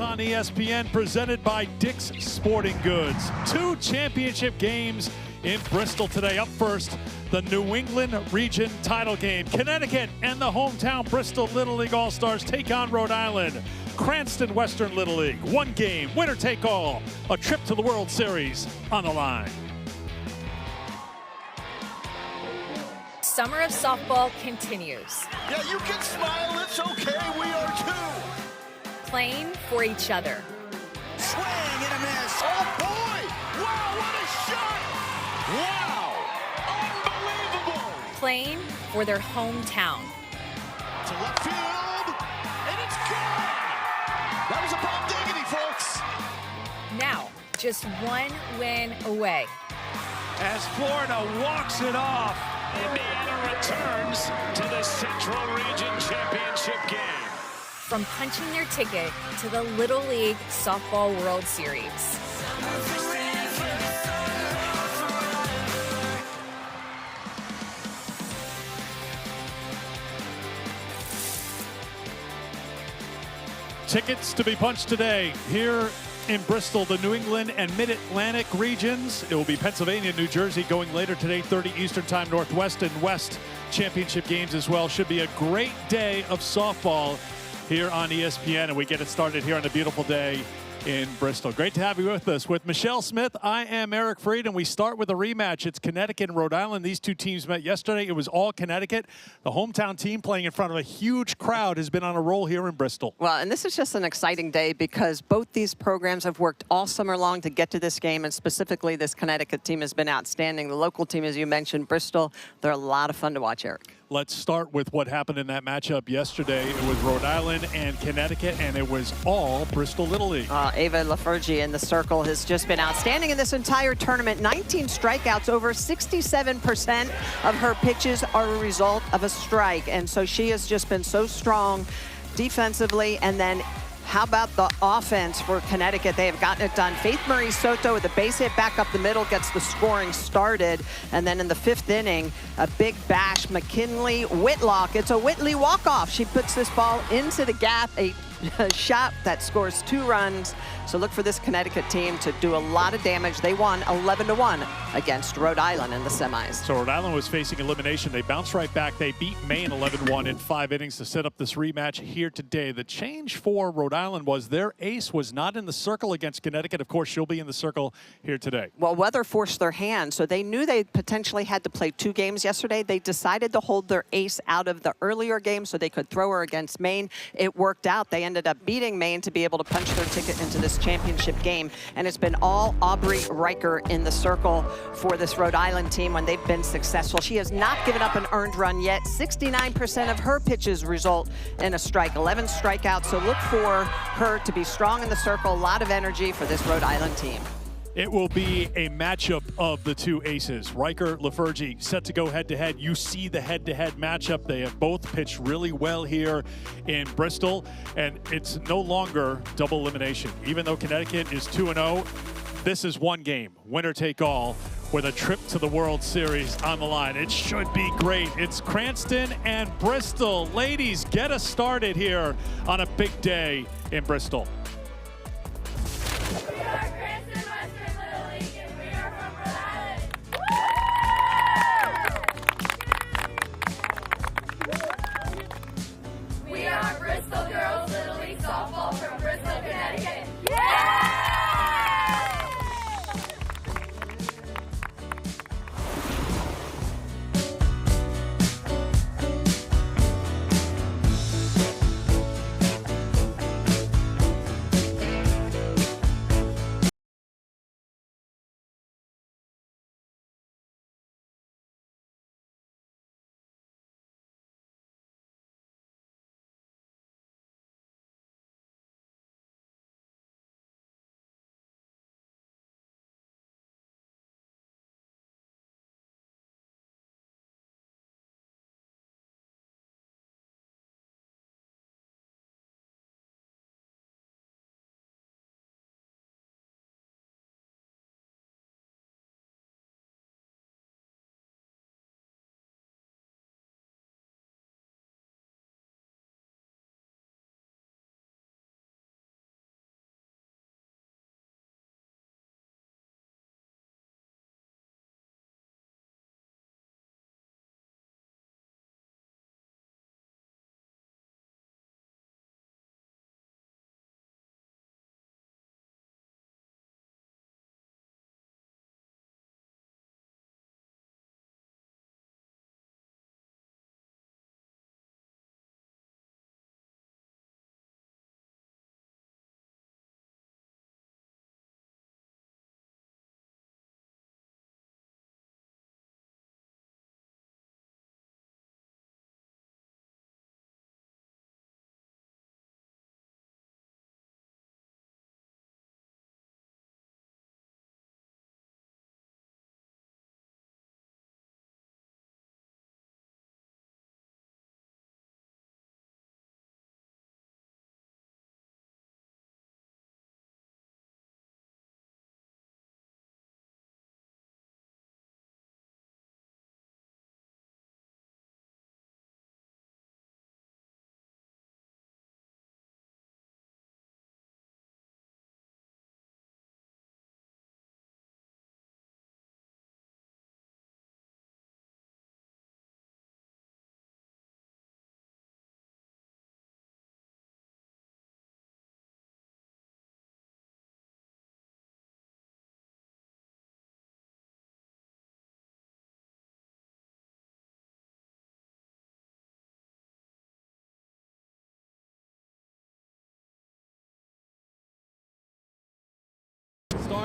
on ESPN, presented by Dick's Sporting Goods. 2 championship games in Bristol today. Up first, the New England Region title game. Connecticut and the hometown Bristol Little League All-Stars take on Rhode Island. Cranston Western Little League. 1 game, winner take all. A trip to the World Series on the line. Summer of softball continues. Yeah, you can smile, it's okay, we are too. Playing for each other. Swing and a miss. Oh boy! Wow, what a shot! Wow! Unbelievable! Playing for their hometown. To left field, and it's gone! That was a Bob Diggity, folks. Now, just 1 win away. As Florida walks it off, Indiana returns to the Central Region Championship game. From punching their ticket to the Little League Softball World Series. Tickets to be punched today here in Bristol, the New England and Mid-Atlantic regions. It will be Pennsylvania and New Jersey going later today, 30 Eastern Time, Northwest and West championship games as well. Should be a great day of softball here on ESPN, and we get it started here on a beautiful day in Bristol. Great to have you with us. With Michelle Smith, I am Eric Freed, and we start with a rematch. It's Connecticut and Rhode Island. These 2 teams met yesterday. It was all Connecticut. The hometown team playing in front of a huge crowd has been on a roll here in Bristol. Well, and this is just an exciting day because both these programs have worked all summer long to get to this game, and specifically this Connecticut team has been outstanding. The local team, as you mentioned, Bristol, they're a lot of fun to watch, Eric. Let's start with what happened in that matchup yesterday. It was Rhode Island and Connecticut, and it was all Bristol Little League. Ava Lafergie in the circle has just been outstanding in this entire tournament. 19 strikeouts, over 67% of her pitches are a result of a strike. And so she has just been so strong defensively. And then how about the offense for Connecticut? They have gotten it done. Faith Marie Soto with a base hit back up the middle gets the scoring started. And then in the 5th inning, a big bash. McKinley Whitlock. It's a Whitley walk-off. She puts this ball into the gap. A shot that scores 2 runs. So look for this Connecticut team to do a lot of damage. They won 11-1 against Rhode Island in the semis. So Rhode Island was facing elimination. They bounced right back. They beat Maine 11-1 in 5 innings to set up this rematch here today. The change for Rhode Island was their ace was not in the circle against Connecticut. Of course, she'll be in the circle here today. Well, weather forced their hand, so they knew they potentially had to play 2 games yesterday. They decided to hold their ace out of the earlier game so they could throw her against Maine. It worked out. They ended up beating Maine to be able to punch their ticket into this championship game. And it's been all Aubrey Riker in the circle for this Rhode Island team when they've been successful. She has not given up an earned run yet. 69% of her pitches result in a strike, 11 strikeouts. So look for her to be strong in the circle. A lot of energy for this Rhode Island team. It will be a matchup of the 2 aces. Riker, Lafergie set to go head-to-head. You see the head-to-head matchup. They have both pitched really well here in Bristol, and it's no longer double elimination. Even though Connecticut is 2-0, this is 1 game, winner take all, with a trip to the World Series on the line. It should be great. It's Cranston and Bristol. Ladies, get us started here on a big day in Bristol. Bristol Girls Little League Softball from Bristol, Connecticut. Yeah!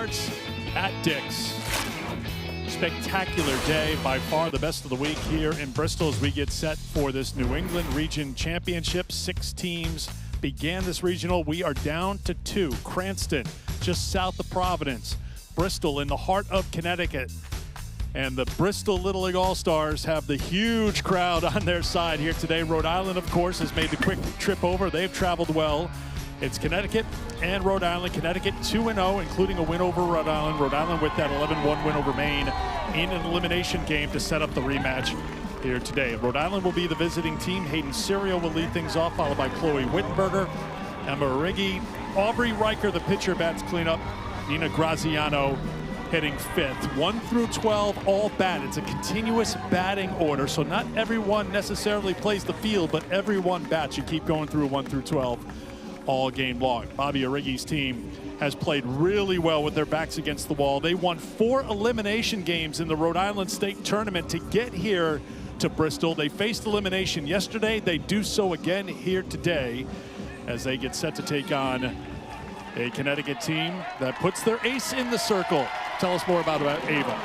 starts at Dick's. Spectacular day, by far the best of the week here in Bristol as we get set for this New England Region Championship. 6 teams began this regional. We are down to 2. Cranston, just south of Providence. Bristol in the heart of Connecticut. And the Bristol Little League All-Stars have the huge crowd on their side here today. Rhode Island, of course, has made the quick trip over. They've traveled well. It's Connecticut and Rhode Island. Connecticut 2-0, including a win over Rhode Island. Rhode Island with that 11-1 win over Maine in an elimination game to set up the rematch here today. Rhode Island will be the visiting team. Hayden Serio will lead things off, followed by Chloe Wittenberger, Emma Riggi, Aubrey Riker, the pitcher, bats cleanup. Nina Graziano hitting 5th. 1 through 12, all bat. It's a continuous batting order, so not everyone necessarily plays the field, but everyone bats. You keep going through 1 through 12. All game long. Bobby Arrighi's team has played really well with their backs against the wall. They won 4 elimination games in the Rhode Island State Tournament to get here to Bristol. They faced elimination yesterday. They do so again here today as they get set to take on a Connecticut team that puts their ace in the circle. Tell us more about Ava.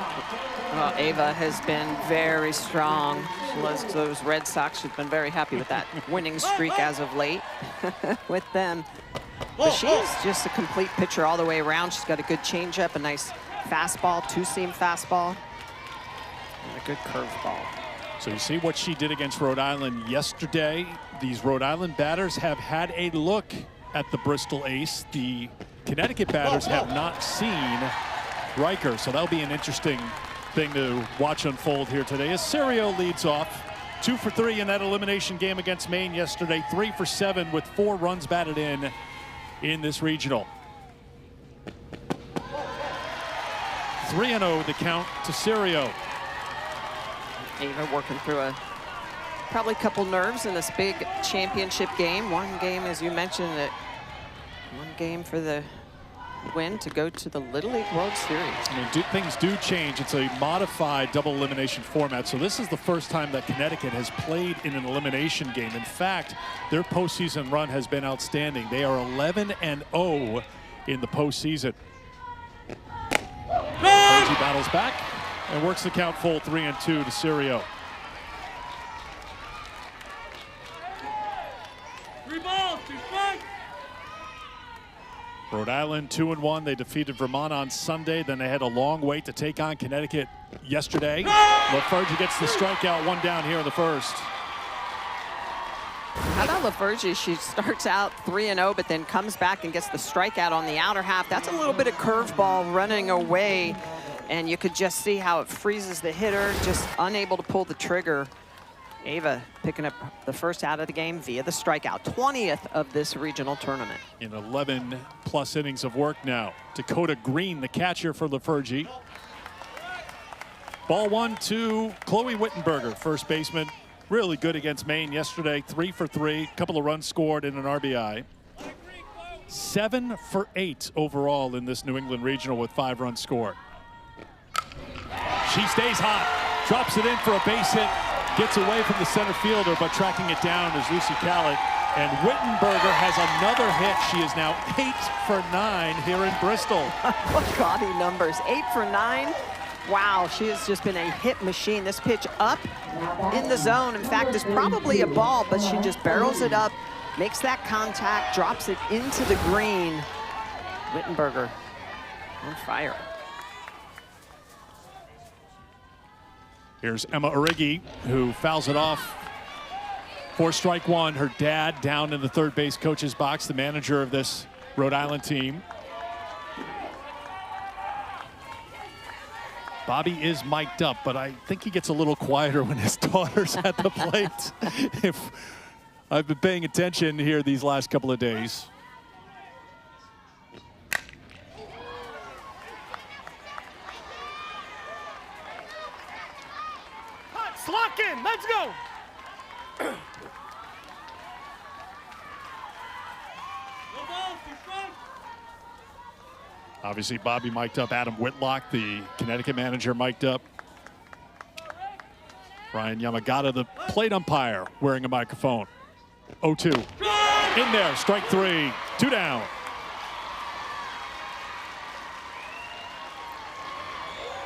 Well, Ava has been very strong. She loves those Red Sox. She's been very happy with that winning streak as of late with them. But she is just a complete pitcher all the way around. She's got a good changeup, a nice fastball, 2-seam fastball, and a good curveball. So you see what she did against Rhode Island yesterday. These Rhode Island batters have had a look at the Bristol ace. The Connecticut batters have not seen Riker, so that'll be an interesting thing to watch unfold here today as Serio leads off. 2 for 3 in that elimination game against Maine yesterday. 3 for 7 with 4 runs batted in this regional. 3-0 the count to Serio. Ava working through probably a couple nerves in this big championship game. One game, as you mentioned, one game for the win to go to the Little League World Series. I mean, things do change. It's a modified double elimination format. So this is the first time that Connecticut has played in an elimination game. In fact, their postseason run has been outstanding. They are 11-0 in the postseason. Reggie battles back and works the count full 3-2 to Serio. Rhode Island 2-1. They defeated Vermont on Sunday. Then they had a long wait to take on Connecticut yesterday. LaFergie gets the strikeout, 1 down here in the first. How about LaFergie? She starts out 3-0, but then comes back and gets the strikeout on the outer half. That's a little bit of curveball running away, and you could just see how it freezes the hitter, just unable to pull the trigger. Ava picking up the first out of the game via the strikeout. 20th of this regional tournament. In 11+ innings of work now. Dakota Green, the catcher for LaFergie. Ball 1 to Chloe Wittenberger, first baseman. Really good against Maine yesterday. 3 for 3, couple of runs scored in an RBI. 7 for 8 overall in this New England regional with 5 runs scored. She stays hot, drops it in for a base hit. Gets away from the center fielder, but tracking it down is Lucy Callett. And Wittenberger has another hit. She is now 8 for 9 here in Bristol. What gaudy numbers, 8 for 9. Wow, she has just been a hit machine. This pitch up in the zone, in fact, is probably a ball, but she just barrels it up, makes that contact, drops it into the green. Wittenberger on fire. Here's Emma Arrighi, who fouls it off for strike 1. Her dad down in the third base coach's box, the manager of this Rhode Island team. Bobby is mic'd up, but I think he gets a little quieter when his daughter's at the plate. If I've been paying attention here these last couple of days. Lock in, let's go. Obviously, Bobby mic'd up. Adam Whitlock, the Connecticut manager, mic'd up. Ryan Yamagata, the plate umpire, wearing a microphone. 0-2. In there, strike 3, 2 down.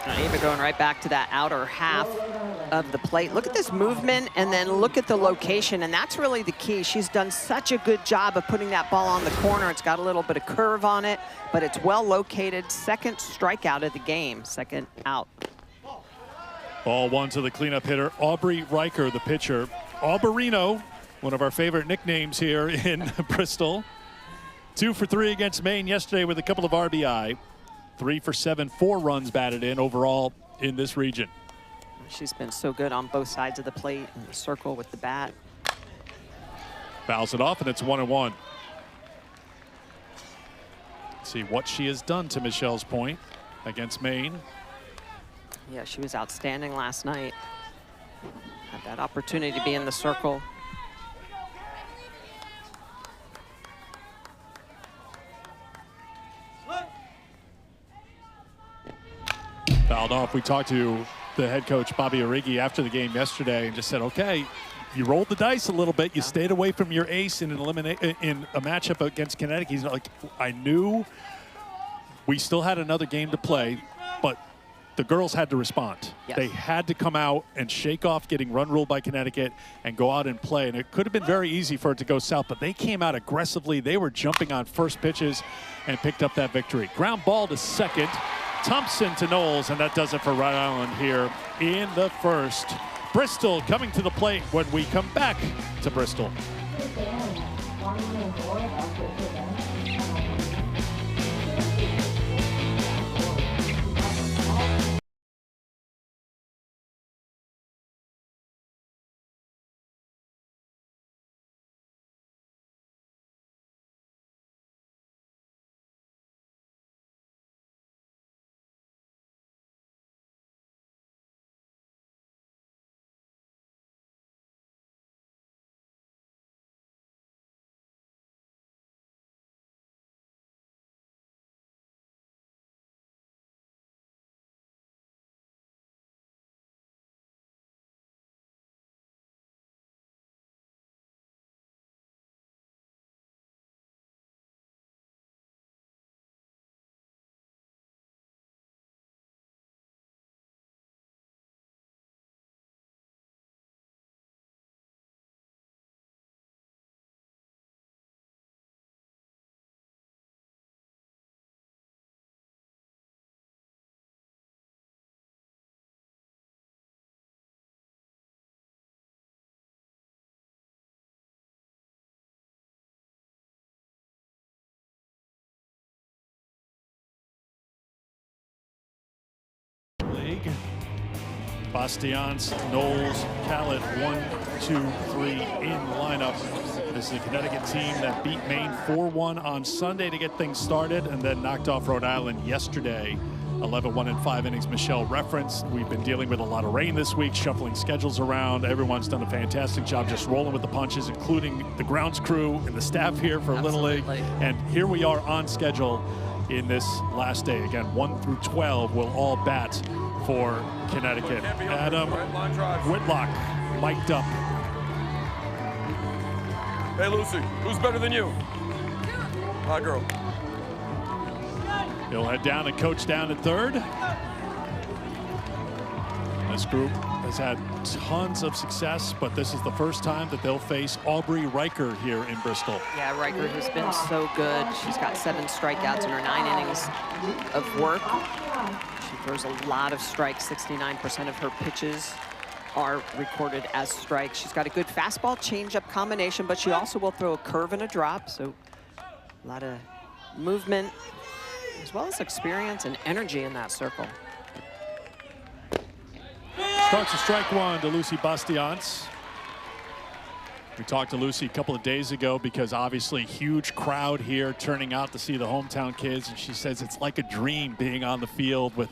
Ava going right back to that outer half of the plate. Look at this movement, and then look at the location, and that's really the key. She's done such a good job of putting that ball on the corner. It's got a little bit of curve on it, but it's well located. Second strikeout of the game, second out. Ball one to the cleanup hitter, Aubrey Riker, the pitcher. Auberino, one of our favorite nicknames here in Bristol. 2 for 3 against Maine yesterday with a couple of RBI. 3 for 7, 4 runs batted in overall in this region. She's been so good on both sides of the plate in the circle with the bat. Fouls it off, and it's 1-1. Let's see what she has done to Michelle's point against Maine. Yeah, she was outstanding last night. Had that opportunity to be in the circle. Fouled off. We talked to the head coach, Bobby Origi, after the game yesterday and just said, okay, you rolled the dice a little bit. You stayed away from your ace in a matchup against Connecticut. He's like, I knew we still had another game to play, but the girls had to respond. Yes. They had to come out and shake off getting run ruled by Connecticut and go out and play. And it could have been very easy for it to go south, but they came out aggressively. They were jumping on first pitches and picked up that victory. Ground ball to second. Thompson to Knowles, and that does it for Rhode Island here in the first. Bristol coming to the plate when we come back to Bristol. League. Bastians, Knowles, Khaled, 1, 2, 3 in lineup. This is a Connecticut team that beat Maine 4-1 on Sunday to get things started and then knocked off Rhode Island yesterday. 11-1 in 5 innings. Michelle referenced. We've been dealing with a lot of rain this week, shuffling schedules around. Everyone's done a fantastic job just rolling with the punches, including the grounds crew and the staff here for Little League. And here we are on schedule in this last day. Again, 1 through 12 will all bat for Connecticut. Adam Whitlock mic'd up. Hey, Lucy, who's better than you? My girl. He'll head down and coach down at third. This group has had tons of success, but this is the first time that they'll face Aubrey Riker here in Bristol. Yeah, Riker has been so good. She's got 7 strikeouts in her 9 innings of work. She throws a lot of strikes. 69% of her pitches are recorded as strikes. She's got a good fastball changeup combination, but she also will throw a curve and a drop. So a lot of movement, as well as experience and energy in that circle. Starts a strike one to Lucy Bastians. We talked to Lucy a couple of days ago because obviously huge crowd here turning out to see the hometown kids, and she says it's like a dream being on the field with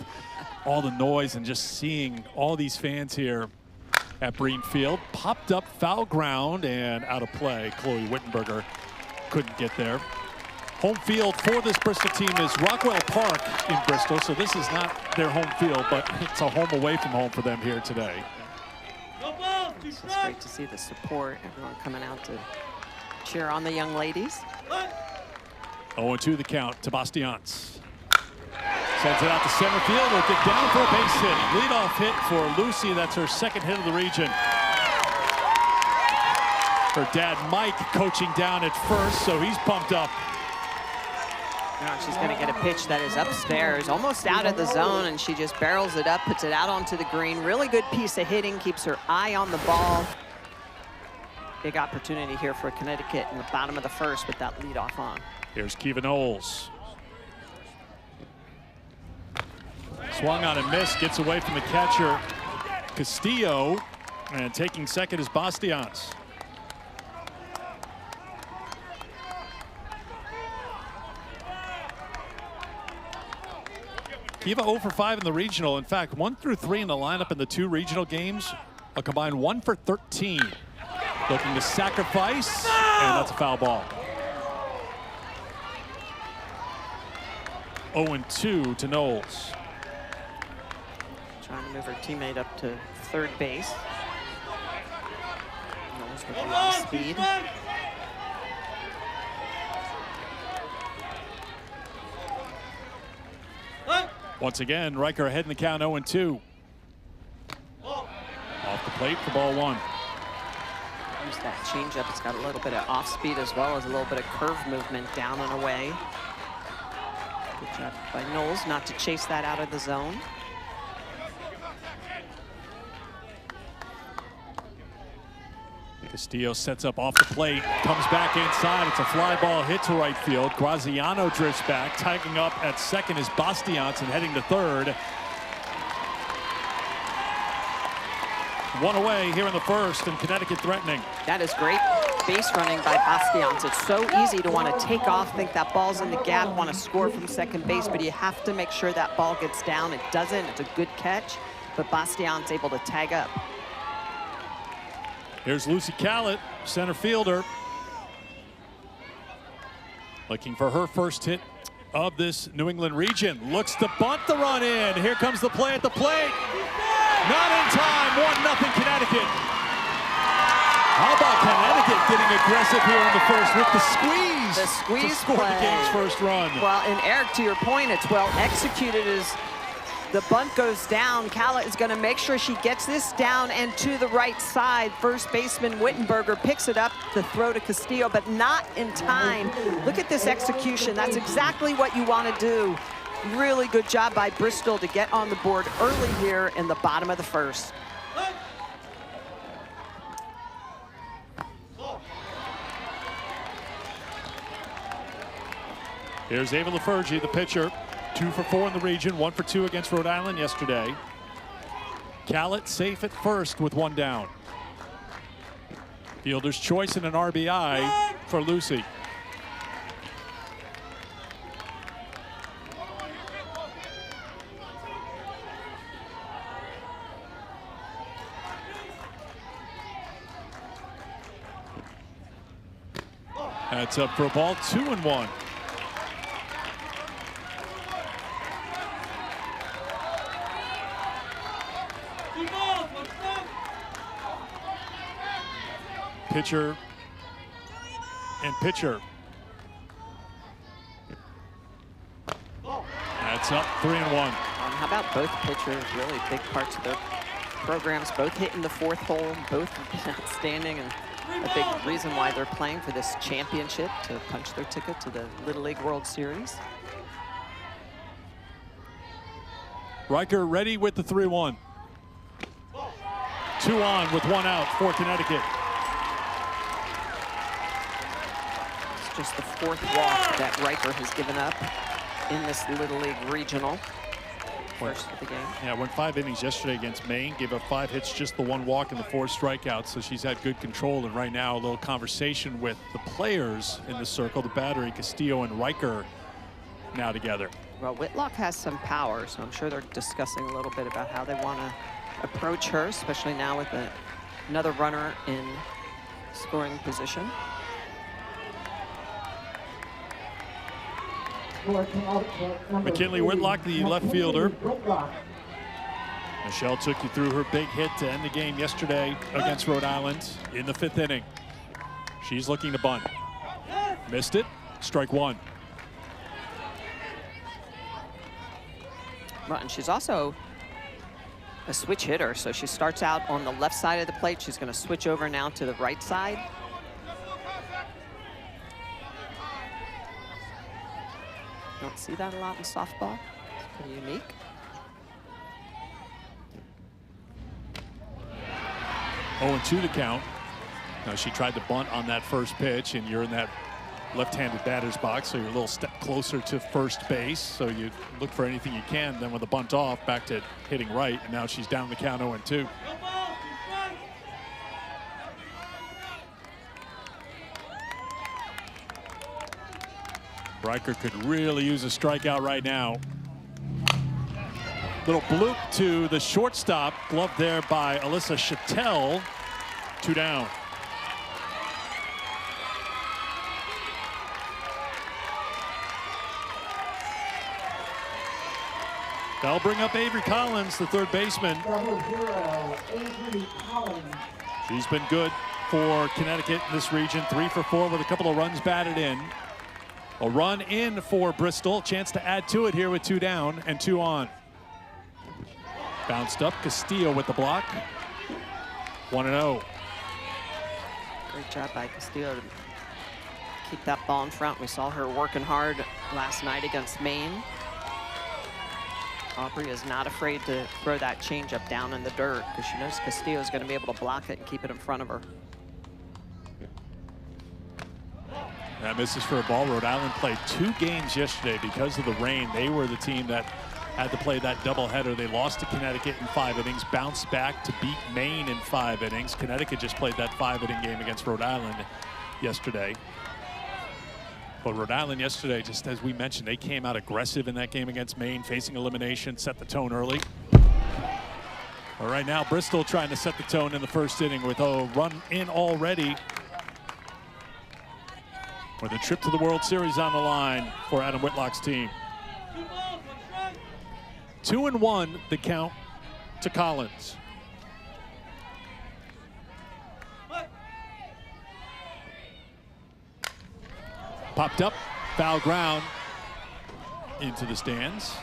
all the noise and just seeing all these fans here at Breen Field. Popped up foul ground and out of play. Chloe Wittenberger couldn't get there. Home field for this Bristol team is Rockwell Park in Bristol, so this is not their home field, but it's a home away from home for them here today. It's great to see the support, everyone coming out to cheer on the young ladies. 0-2 the count to Bastians. Sends it out to center field. Will get down for a base hit. Leadoff hit for Lucy. That's her second hit of the region. Her dad, Mike, coaching down at first, so he's pumped up. Now she's going to get a pitch that is upstairs, almost out of the zone, and she just barrels it up, puts it out onto the green. Really good piece of hitting, keeps her eye on the ball. Big opportunity here for Connecticut in the bottom of the first with that leadoff on. Here's Kiva Knowles. Swung on and missed, gets away from the catcher, Castillo, and taking second is Bastians. Kiva 0 for 5 in the regional. In fact, 1 through 3 in the lineup in the 2 regional games. A combined 1 for 13. Looking to sacrifice, and that's a foul ball. 0-2 to Knowles. Trying to move her teammate up to third base. Knowles with a lot of speed. Once again, Riker ahead in the count, 0-2. Off the plate for ball 1. Use that changeup. It's got a little bit of off speed as well as a little bit of curve movement down and away. Good job by Knowles not to chase that out of the zone. Castillo sets up off the plate, comes back inside. It's a fly ball hit to right field. Graziano drifts back. Tagging up at second is Bastians and heading to third. One away here in the first, and Connecticut threatening. That is great base running by Bastians. It's so easy to want to take off, think that ball's in the gap, want to score from second base, but you have to make sure that ball gets down. It doesn't. It's a good catch, but Bastians able to tag up. Here's Lucy Callett, center fielder. Looking for her first hit of this New England region. Looks to bunt the run in. Here comes the play at the plate. Not in time, 1-0 Connecticut. How about Connecticut getting aggressive here in the first with the squeeze? The squeeze to score play. The game's first run. Well, and Eric, to your point, it's well executed as the bunt goes down. Callett is going to make sure she gets this down and to the right side. First baseman Wittenberger picks it up to throw to Castillo, but not in time. Look at this execution. That's exactly what you want to do. Really good job by Bristol to get on the board early here in the bottom of the first. Here's Ava Lafergie, the pitcher. 2 for 4 in the region, 1 for 2 against Rhode Island yesterday. Callett safe at first with 1 down. Fielder's choice and an RBI for Lucy. That's up for a ball, 2-1. Pitcher and pitcher. That's up, 3-1. How about both pitchers? Really big parts of their programs, both hitting the 4th hole, both outstanding, and a big reason why they're playing for this championship to punch their ticket to the Little League World Series. Riker ready with the 3-1. 2 on with 1 out for Connecticut. It's just the 4th walk that Riker has given up in this Little League Regional. First of the game. Yeah, went 5 innings yesterday against Maine. Gave up 5 hits, just the 1 walk and the 4 strikeouts. So she's had good control. And right now, a little conversation with the players in the circle, the battery, Castillo and Riker, now together. Well, Whitlock has some power, so I'm sure they're discussing a little bit about how they want to approach her, especially now with another runner in scoring position. McKinley Whitlock, the left fielder. Michelle took you through her big hit to end the game yesterday against Rhode Island in the 5th inning. She's looking to bunt. Missed it. Strike 1. Well, and she's also a switch hitter, so she starts out on the left side of the plate. She's going to switch over now to the right side. Don't see that a lot in softball. It's pretty unique. Oh, 2 to count. Now she tried to bunt on that first pitch, and you're in that left-handed batter's box, so you're a little step closer to first base. So you look for anything you can. Then with the bunt off, back to hitting right, and now she's down the count 0-2. Riker could really use a strikeout right now. Little bloop to the shortstop, gloved there by Alyssa Chattel. 2 down. That'll bring up Avery Collins, the third baseman. Avery Collins. She's been good for Connecticut in this region. 3 for 4 with a couple of runs batted in. A run in for Bristol. Chance to add to it here with 2 down and 2 on. Bounced up, Castillo with the block. 1-0. Great job by Castillo to keep that ball in front. We saw her working hard last night against Maine. Aubrey is not afraid to throw that changeup down in the dirt because she knows Castillo is going to be able to block it and keep it in front of her. That misses for a ball. Rhode Island played 2 games yesterday because of the rain. They were the team that had to play that doubleheader. They lost to Connecticut in 5 innings, bounced back to beat Maine in 5 innings. Connecticut just played that 5-inning game against Rhode Island yesterday. But Rhode Island yesterday, just as we mentioned, they came out aggressive in that game against Maine, facing elimination, set the tone early. But right now, Bristol trying to set the tone in the first inning with a run in already. With a trip to the World Series on the line for Adam Whitlock's team. 2-1, the count to Collins. Popped up, foul ground into the stands.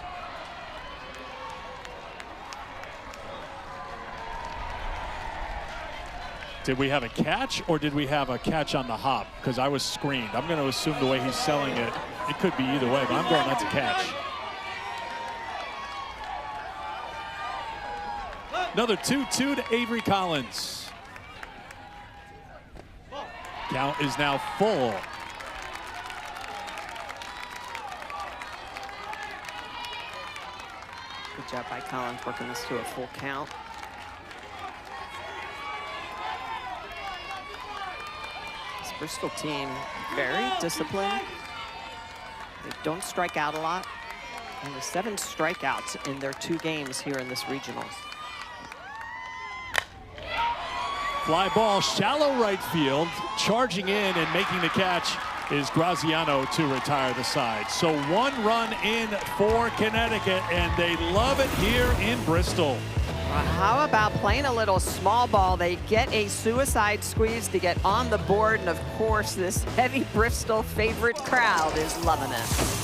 Did we have a catch or did we have a catch on the hop? Because I was screened. I'm going to assume the way he's selling it, it could be either way, but I'm going that's a catch. Another 2-2 to Avery Collins. Count is now full. Good job by Collins working this to a full count. This Bristol team, very disciplined. They don't strike out a lot. Only 7 strikeouts in their 2 games here in this regionals. Fly ball, shallow right field. Charging in and making the catch is Graziano to retire the side. So 1 run in for Connecticut, and they love it here in Bristol. Well, how about playing a little small ball? They get a suicide squeeze to get on the board, and of course, this heavy Bristol favorite crowd is loving it.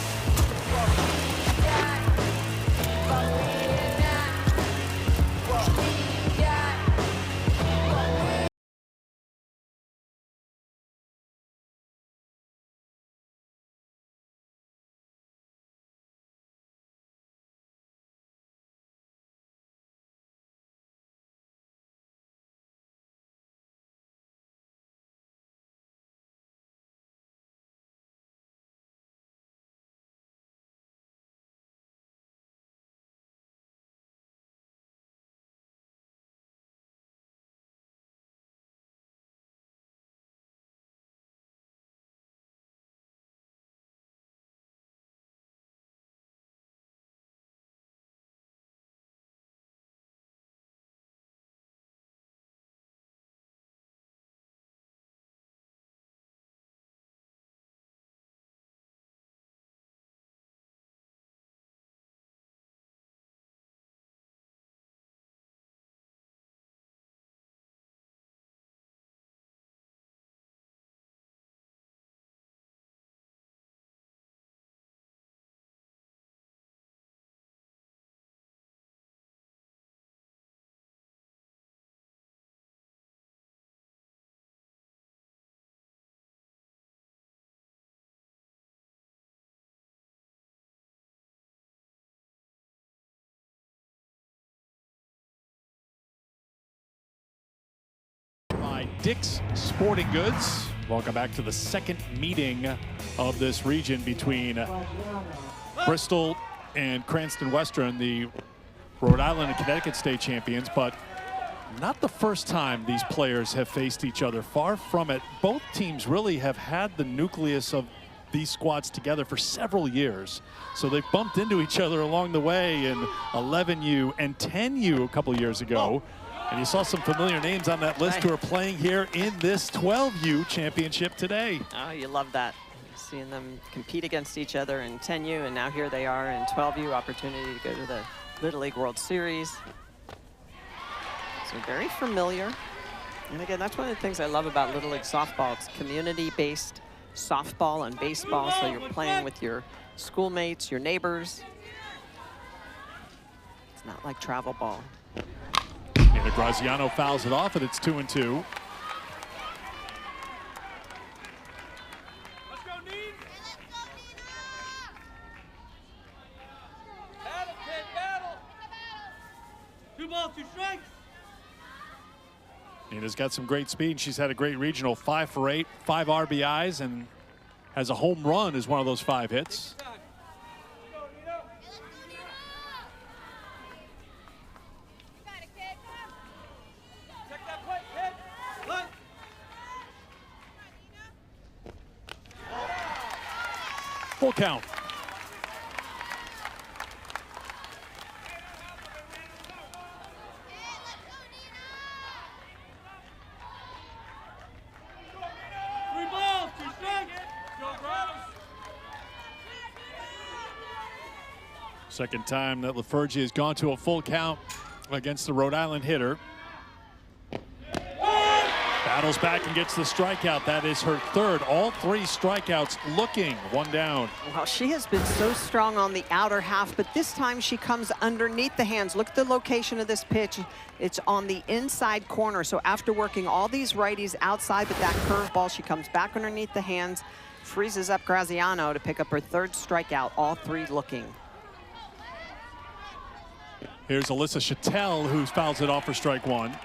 Dick's Sporting Goods. Welcome back to the second meeting of this region between Bristol and Cranston Western, the Rhode Island and Connecticut state champions, but not the first time these players have faced each other. Far from it. Both teams really have had the nucleus of these squads together for several years. So they've bumped into each other along the way in 11U and 10U a couple years ago. And you saw some familiar names on that list who are playing here in this 12U championship today. Oh, you love that. Seeing them compete against each other in 10U, and now here they are in 12U, opportunity to go to the Little League World Series. So very familiar. And again, that's one of the things I love about Little League softball. It's community-based softball and baseball, so you're playing with your schoolmates, your neighbors. It's not like travel ball. And Graziano fouls it off, and it's 2-2. Let's go, Nene. 2 balls, 2 strikes. Nina's got some great speed. She's had a great regional, 5 for 8, 5 RBIs, and has a home run as one of those 5 hits. Full count. Second time that Lafergie has gone to a full count against the Rhode Island hitter. Battles back and gets the strikeout. That is her third. All 3 strikeouts looking. 1 down. Well, she has been so strong on the outer half, but this time she comes underneath the hands. Look at the location of this pitch. It's on the inside corner. So after working all these righties outside with that curveball, she comes back underneath the hands, freezes up Graziano to pick up her 3rd strikeout. All 3 looking. Here's Alyssa Chattel, who fouls it off for strike 1.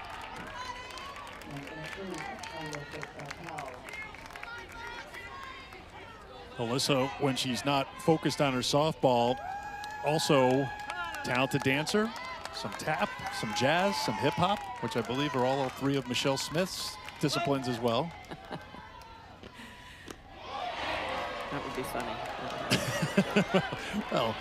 Alyssa, when she's not focused on her softball, also talented dancer, some tap, some jazz, some hip hop, which I believe are all 3 of Michelle Smith's disciplines as well. That would be funny. Well,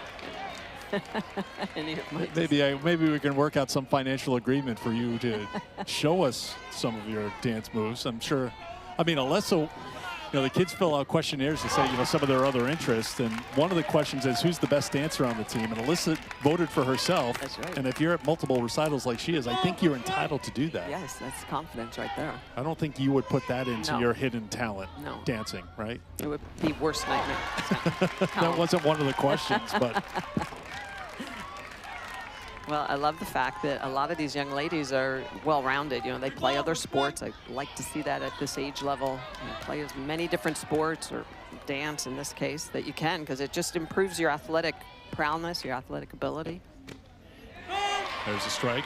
maybe we can work out some financial agreement for you to show us some of your dance moves. I'm sure. I mean, Alyssa, the kids fill out questionnaires to say, some of their other interests. And one of the questions is, who's the best dancer on the team? And Alyssa voted for herself. That's right. And if you're at multiple recitals like she is, I think you're entitled to do that. Yes, that's confidence right there. I don't think you would put that into your hidden talent, dancing, right? It would be worst nightmare. That wasn't one of the questions, but. Well, I love the fact that a lot of these young ladies are well-rounded. They play other sports. I like to see that at this age level. Play as many different sports, or dance in this case, that you can, because it just improves your athletic prowess, your athletic ability. There's a strike.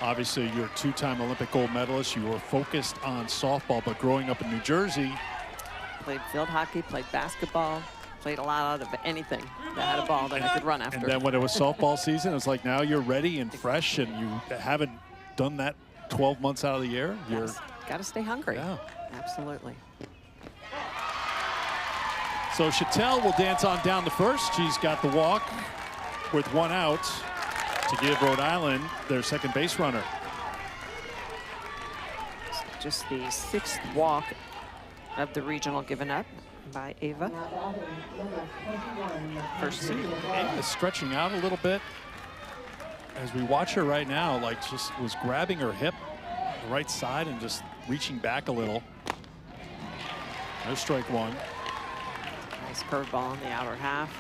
Obviously, you're a 2-time Olympic gold medalist. You were focused on softball, but growing up in New Jersey. Played field hockey, played basketball. Played a lot out of anything that had a ball that I could run after. And then when it was softball season, it's like now you're ready and fresh, and you haven't done that 12 months out of the year. You're got to stay hungry. Yeah. Absolutely. So Chattel will dance on down to first. She's got the walk with 1 out to give Rhode Island their second base runner. Just the 6th walk of the regional given up by Ava. First seed. Ava is stretching out a little bit. As we watch her right now, just was grabbing her hip, the right side, and just reaching back a little. No strike 1. Nice curveball on the outer half.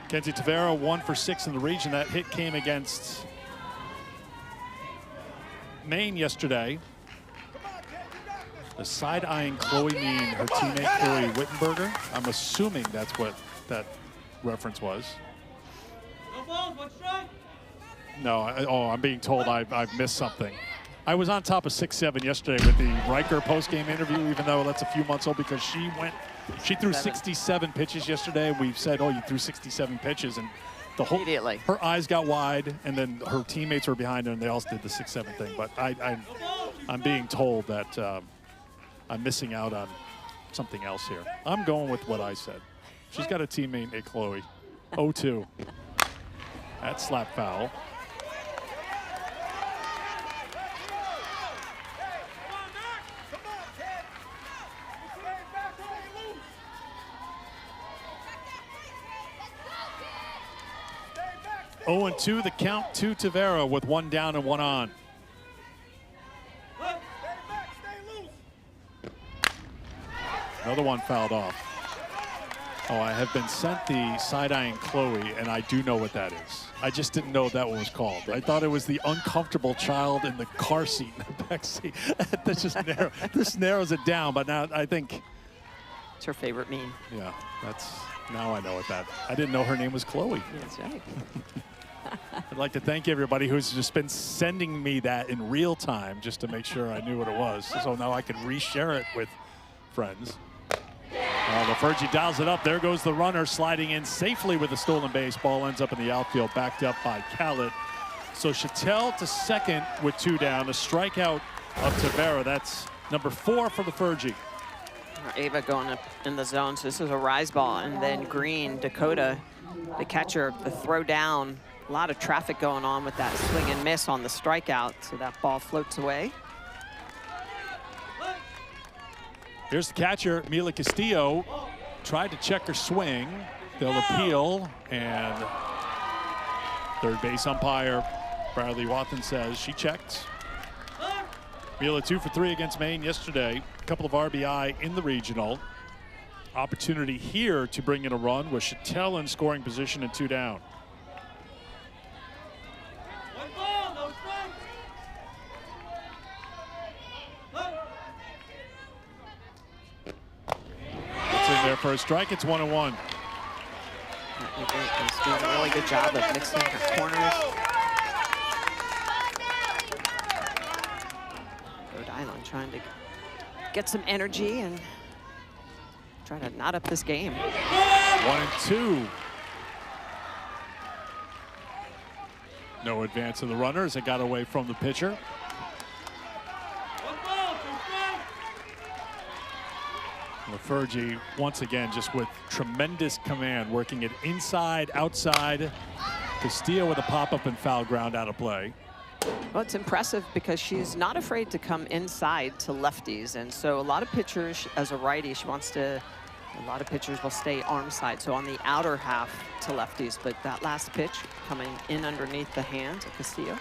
Kenzie Tavera 1 for 6 in the region. That hit came against Maine yesterday. The side-eyeing Chloe Mean, her teammate Chloe Wittenberger. I'm assuming that's what that reference was. No balls, 1 strike. No, I'm being told I've missed something. I was on top of 6-7 yesterday with the Riker post-game interview, even though that's a few months old, because she threw 67 pitches yesterday. We've said, oh, you threw 67 pitches, and the whole Immediately. her eyes got wide, and then her teammates were behind her, and they all did the 6-7 thing. But I'm being told that I'm missing out on something else here. I'm going with what I said. She's got a teammate named Chloe. 0-2. That slap foul. Oh, and 2 the count to Tavera with 1 down and 1 on. Another one fouled off. Oh, I have been sent the side-eyeing Chloe, and I do know what that is. I just didn't know what that one was called. I thought it was the uncomfortable child in the car seat in the back seat. That's just this narrows it down, but now I think. It's her favorite meme. Yeah, now I know what that. I didn't know her name was Chloe. That's right. I'd like to thank everybody who's just been sending me that in real time just to make sure I knew what it was. So now I can reshare it with friends. LaFergie dials it up. There goes the runner sliding in safely with a stolen base. Ball ends up in the outfield, backed up by Khaled. So Chattel to second with 2 down. A strikeout of Tavera. That's number 4 for LaFergie. Ava going up in the zone. So this is a rise ball. And then Green, Dakota, the catcher, the throw down. A lot of traffic going on with that swing and miss on the strikeout. So that ball floats away. Here's the catcher, Mila Castillo. Tried to check her swing. They'll appeal, and third base umpire Bradley Watson says she checked. Mila 2 for 3 against Maine yesterday. A couple of RBI in the regional. Opportunity here to bring in a run with Chattel in scoring position and 2 down. There for a strike, it's 1-1. He's doing a really good job of mixing her corners. Rhode Island trying to get some energy and try to knot up this game. 1-2. No advance of the runner as it got away from the pitcher. LaFergie, once again, just with tremendous command, working it inside, outside. Castillo with a pop-up and foul ground out of play. Well, it's impressive because she's not afraid to come inside to lefties. And so a lot of pitchers, as a righty, a lot of pitchers will stay arm side, so on the outer half to lefties. But that last pitch coming in underneath the hand of Castillo.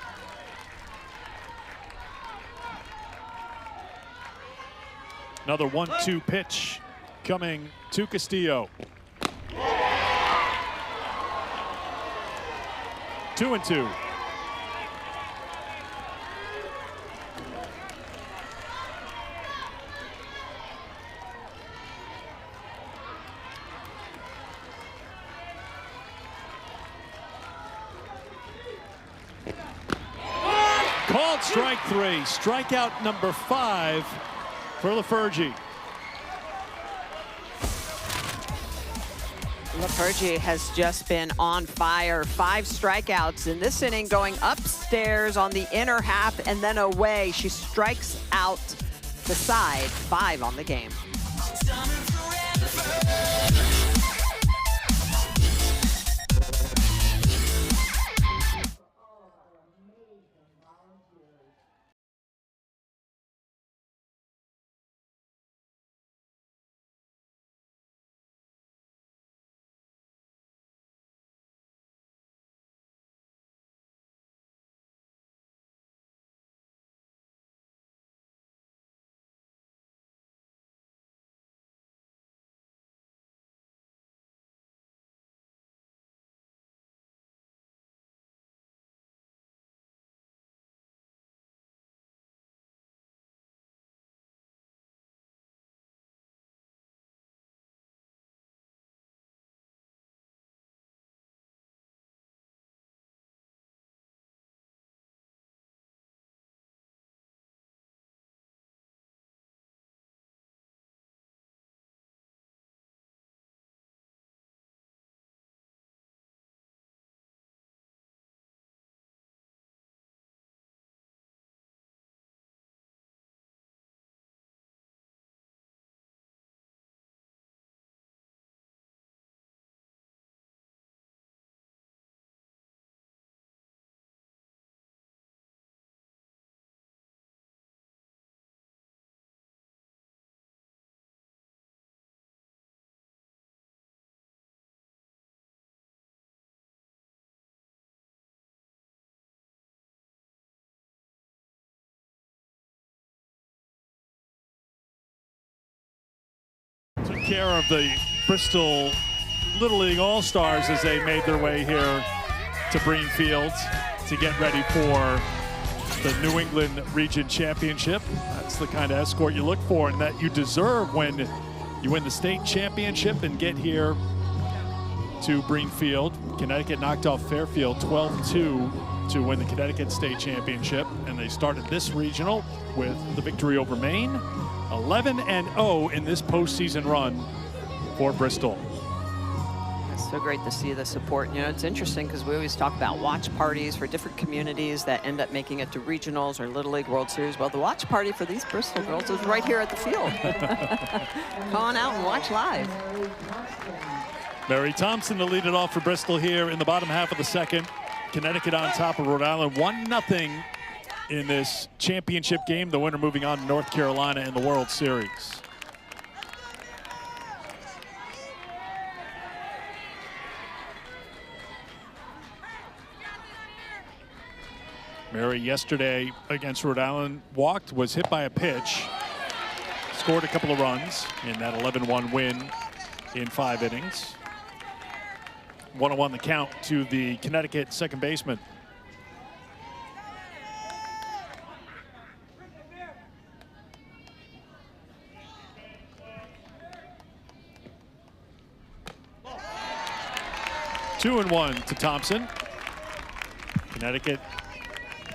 Another 1-2 pitch coming to Castillo. 2-2. Called strike 3. Strikeout number 5 for LaFergie. LaFergie has just been on fire. 5 strikeouts in this inning, going upstairs on the inner half and then away. She strikes out the side. 5 on the game. care of the Bristol Little League All-Stars as they made their way here to Bream Field to get ready for the New England Region Championship. That's the kind of escort you look for and that you deserve when you win the state championship and get here to Bream Field. Connecticut knocked off Fairfield 12-2 to win the Connecticut State Championship, and they started this regional with the victory over Maine. 11-0 in this postseason run for Bristol. It's so great to see the support. You know, it's interesting because we always talk about watch parties for different communities that end up making it to regionals or Little League World Series. Well, the watch party for these Bristol girls is right here at the field. Come on out and watch live. Mary Thompson to lead it off for Bristol here in the bottom half of the second. Connecticut on top of Rhode Island, 1-0 in this championship game. The winner moving on to North Carolina in the World Series. Mary yesterday against Rhode Island walked, was hit by a pitch, scored a couple of runs in that 11-1 win in 5 innings. 1-1 the count to the Connecticut second baseman. Two and one to Thompson. Connecticut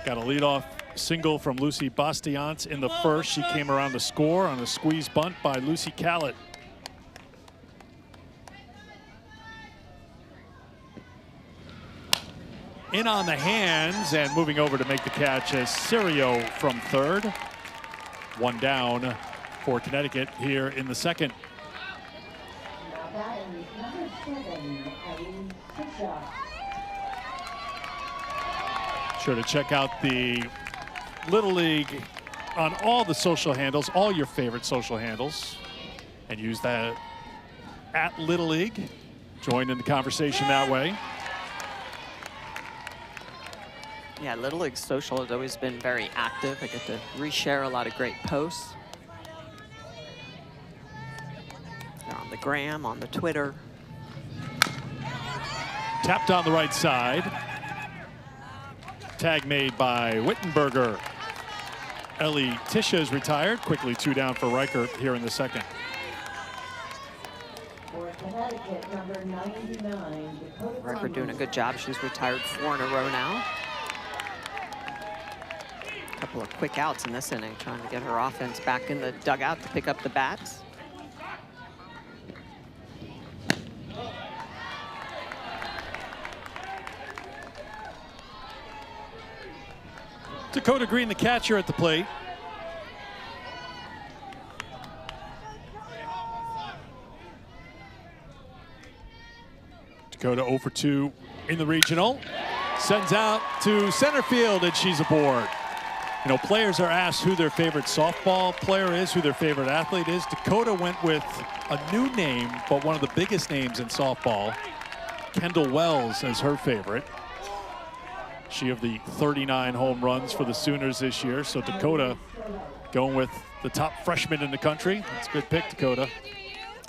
got a leadoff single from Lucy Bastiance in the first. She came around to score on a squeeze bunt by Lucy Callett. In on the hands and moving over to make the catch as Serio from third. One down for Connecticut here in the second. Sure to check out the Little League on all the social handles, all your favorite social handles, and use that at Little League. Join in the conversation that way. Yeah, Little League social has always been very active. I get to reshare a lot of great posts. They're on the gram, on the Twitter. Tapped on the right side. Tag made by Wittenberger. Ellie Tisha is retired. Quickly 2 down for Riker here in the second. For Connecticut, number 99, Riker doing a good job. She's retired 4 in a row now. A couple of quick outs in this inning, trying to get her offense back in the dugout to pick up the bats. Dakota Green, the catcher, at the plate. Dakota 0 for 2 in the regional. Sends out to center field, and she's aboard. You know, players are asked who their favorite softball player is, who their favorite athlete is. Dakota went with a new name, but one of the biggest names in softball, Kendall Wells, as her favorite. She of the 39 home runs for the Sooners this year. So Dakota going with the top freshman in the country. That's a good pick, Dakota.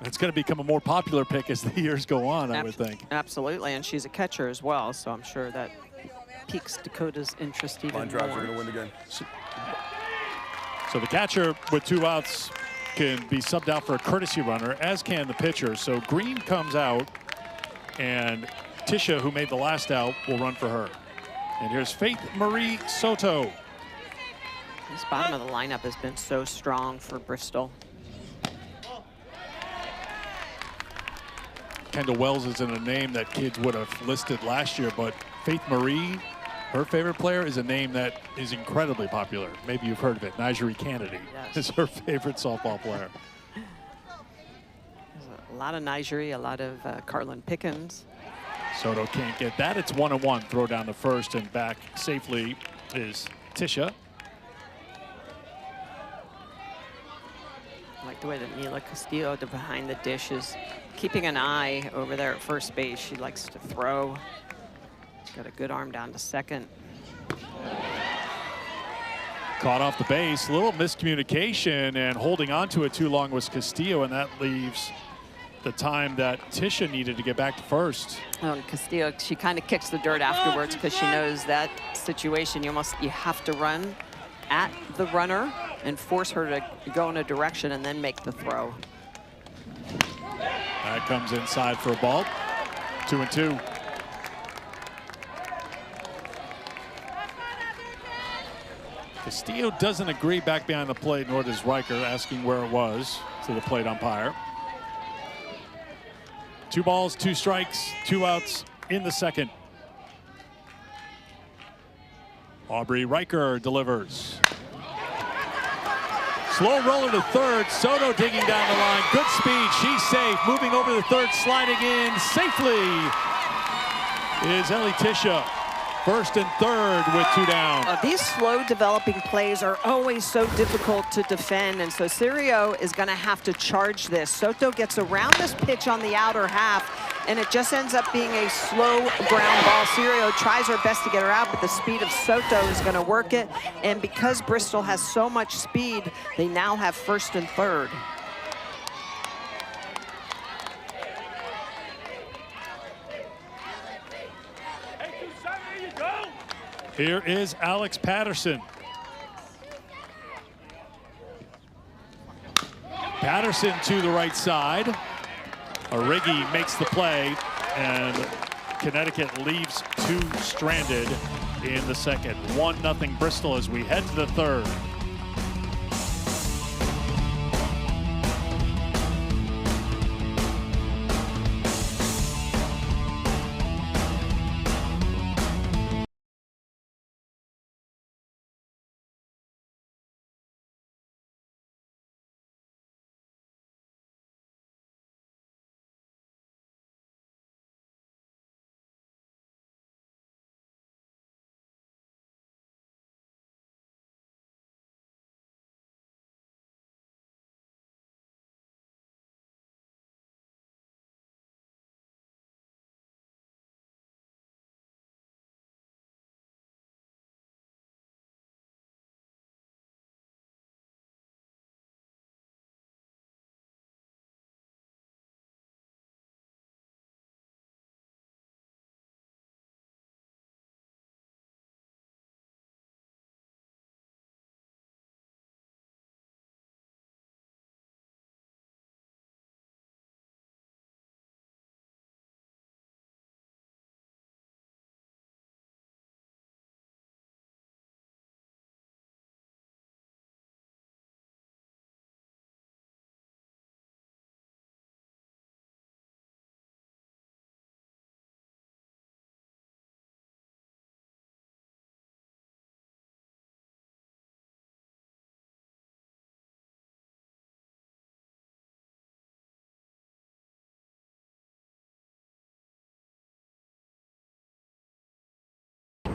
It's going to become a more popular pick as the years go on, I would think. Absolutely, and she's a catcher as well, so I'm sure that piques Dakota's interest even more. Line drives are going to win the game. So the catcher with 2 outs can be subbed out for a courtesy runner, as can the pitcher. So Green comes out, and Tisha, who made the last out, will run for her. And here's Faith Marie Soto. This bottom of the lineup has been so strong for Bristol. Kendall Wells isn't a name that kids would have listed last year, but Faith Marie, her favorite player, is a name that is incredibly popular. Maybe you've heard of it. Nigeri Kennedy is her favorite softball player. There's a lot of Nigeri, a lot of Carlin Pickens. Soto can't get that. It's 1-1. Throw down the first, and back safely is Tisha. I like the way that Mila Castillo, behind the dish, is keeping an eye over there at first base. She likes to throw. She's got a good arm down to second. Caught off the base. A little miscommunication, and holding on to it too long was Castillo, and that leaves the time that Tisha needed to get back to first. Oh, and Castillo, she kind of kicks the dirt afterwards because she knows that situation. You have to run at the runner and force her to go in a direction and then make the throw. That comes inside for a ball. 2-2. Castillo doesn't agree back behind the plate, nor does Riker, asking where it was to the plate umpire. 2 balls, 2 strikes, 2 outs in the second. Aubrey Riker delivers. Slow roller to third. Soto digging down the line. Good speed. She's safe. Moving over to third, sliding in safely is Ellie Tisha. First and third with 2 down. These slow developing plays are always so difficult to defend, and so Cirio is going to have to charge this. Soto gets around this pitch on the outer half, and it just ends up being a slow ground ball. Cirio tries her best to get her out, but the speed of Soto is going to work it. And because Bristol has so much speed, they now have first and third. Here is Alex Patterson. Patterson to the right side. Origi makes the play, and Connecticut leaves 2 stranded in the second. 1-0 Bristol as we head to the third.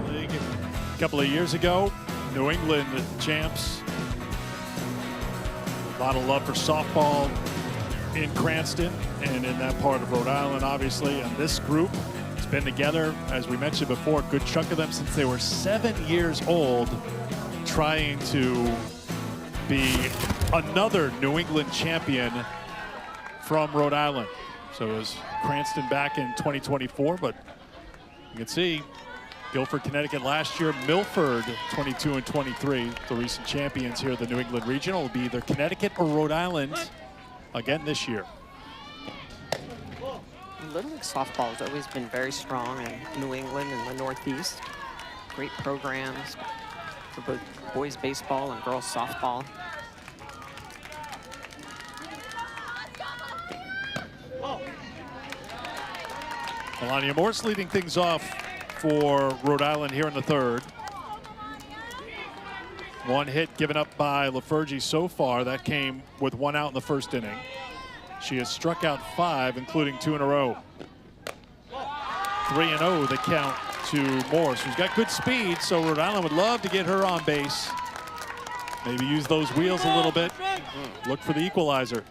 A couple of years ago, New England champs. A lot of love for softball in Cranston and in that part of Rhode Island, obviously. And this group has been together, as we mentioned before, a good chunk of them since they were 7 years old, trying to be another New England champion from Rhode Island. So it was Cranston back in 2024, but you can see Guilford, Connecticut last year, Milford 22 and 23. The recent champions here at the New England Regional will be either Connecticut or Rhode Island again this year. Little League softball has always been very strong in New England and the Northeast. Great programs for both boys baseball and girls softball. Melania Morse leading things off for Rhode Island here in the third. 1 hit given up by Lafergie so far. That came with 1 out in the first inning. She has struck out 5, including 2 in a row. 3-0 the count to Morse, who's got good speed, so Rhode Island would love to get her on base. Maybe use those wheels a little bit. Look for the equalizer.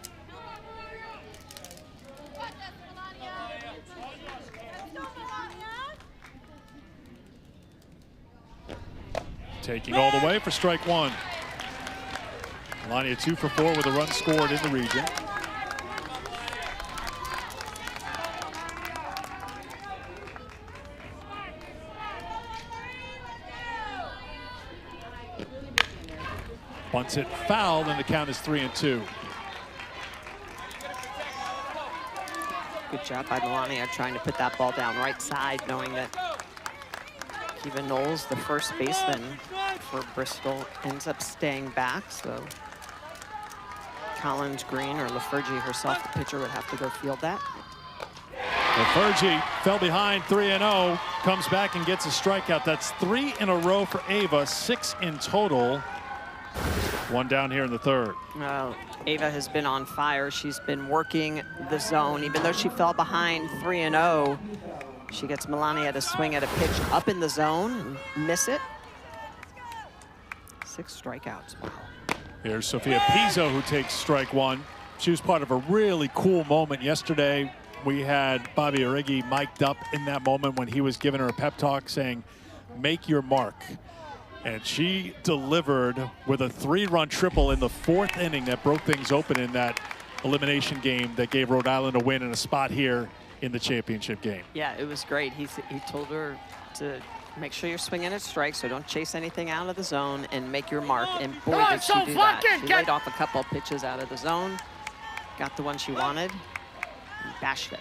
Taking all the way for strike 1. Melania 2 for 4 with a run scored in the region. Bunts it foul, and the count is 3-2. Good job by Melania trying to put that ball down right side, knowing that Kiva Knowles, the first baseman for Bristol, ends up staying back. So Collins Green or Lafergie herself, the pitcher, would have to go field that. Lafergie fell behind 3-0, comes back and gets a strikeout. That's 3 in a row for Ava, 6 in total. One down here in the third. Well, Ava has been on fire. She's been working the zone. Even though she fell behind 3-0, she gets Melania to swing at a pitch up in the zone and miss it. 6 strikeouts. Wow. Here's Sophia Pizzo, who takes strike one. She was part of a really cool moment yesterday. We had Bobby Origi mic'd up in that moment when he was giving her a pep talk saying, "Make your mark." And she delivered with a 3-run triple in the 4th inning that broke things open in that elimination game that gave Rhode Island a win and a spot here in the championship game. Yeah, it was great. He told her to make sure you're swinging at strikes, so don't chase anything out of the zone and make your mark. And boy, did she do that. She laid off a couple of pitches out of the zone, got the one she wanted, and bashed it.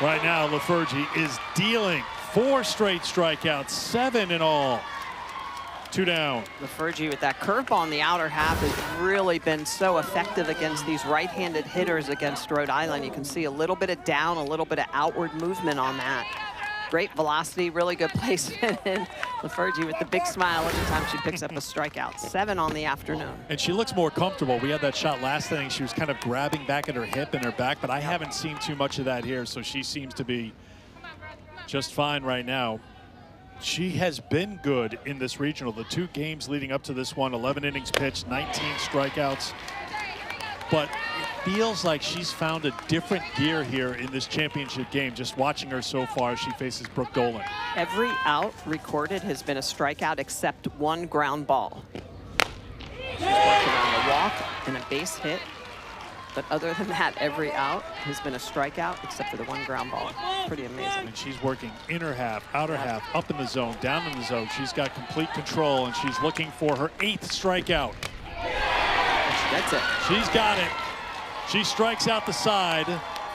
Right now, Lafergie is dealing 4 straight strikeouts, 7 in all. 2 down. Lafergie with that curveball in the outer half has really been so effective against these right-handed hitters against Rhode Island. You can see a little bit of down, a little bit of outward movement on that. Great velocity, really good placement. And Lafergie with the big smile every time she picks up a strikeout. 7 on the afternoon. And she looks more comfortable. We had that shot last inning. She was kind of grabbing back at her hip and her back, but I haven't seen too much of that here, so she seems to be just fine right now. She has been good in this regional. The 2 games leading up to this one, 11 innings pitched, 19 strikeouts. But it feels like she's found a different gear here in this championship game. Just watching her so far, she faces Brooke Dolan. Every out recorded has been a strikeout except 1 ground ball. She's working on the walk and a base hit. But other than that, every out has been a strikeout except for the 1 ground ball. Pretty amazing. And she's working inner half, outer half, up in the zone, down in the zone. She's got complete control, and she's looking for her 8th strikeout. That's it. She's got it. She strikes out the side.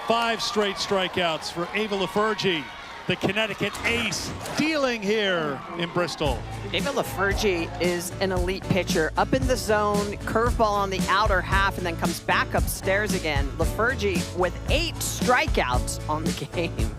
5 straight strikeouts for Ava Lafergie, the Connecticut ace, dealing here in Bristol. Ava Lafergie is an elite pitcher. Up in the zone, curveball on the outer half, and then comes back upstairs again. Lafergie with 8 strikeouts on the game.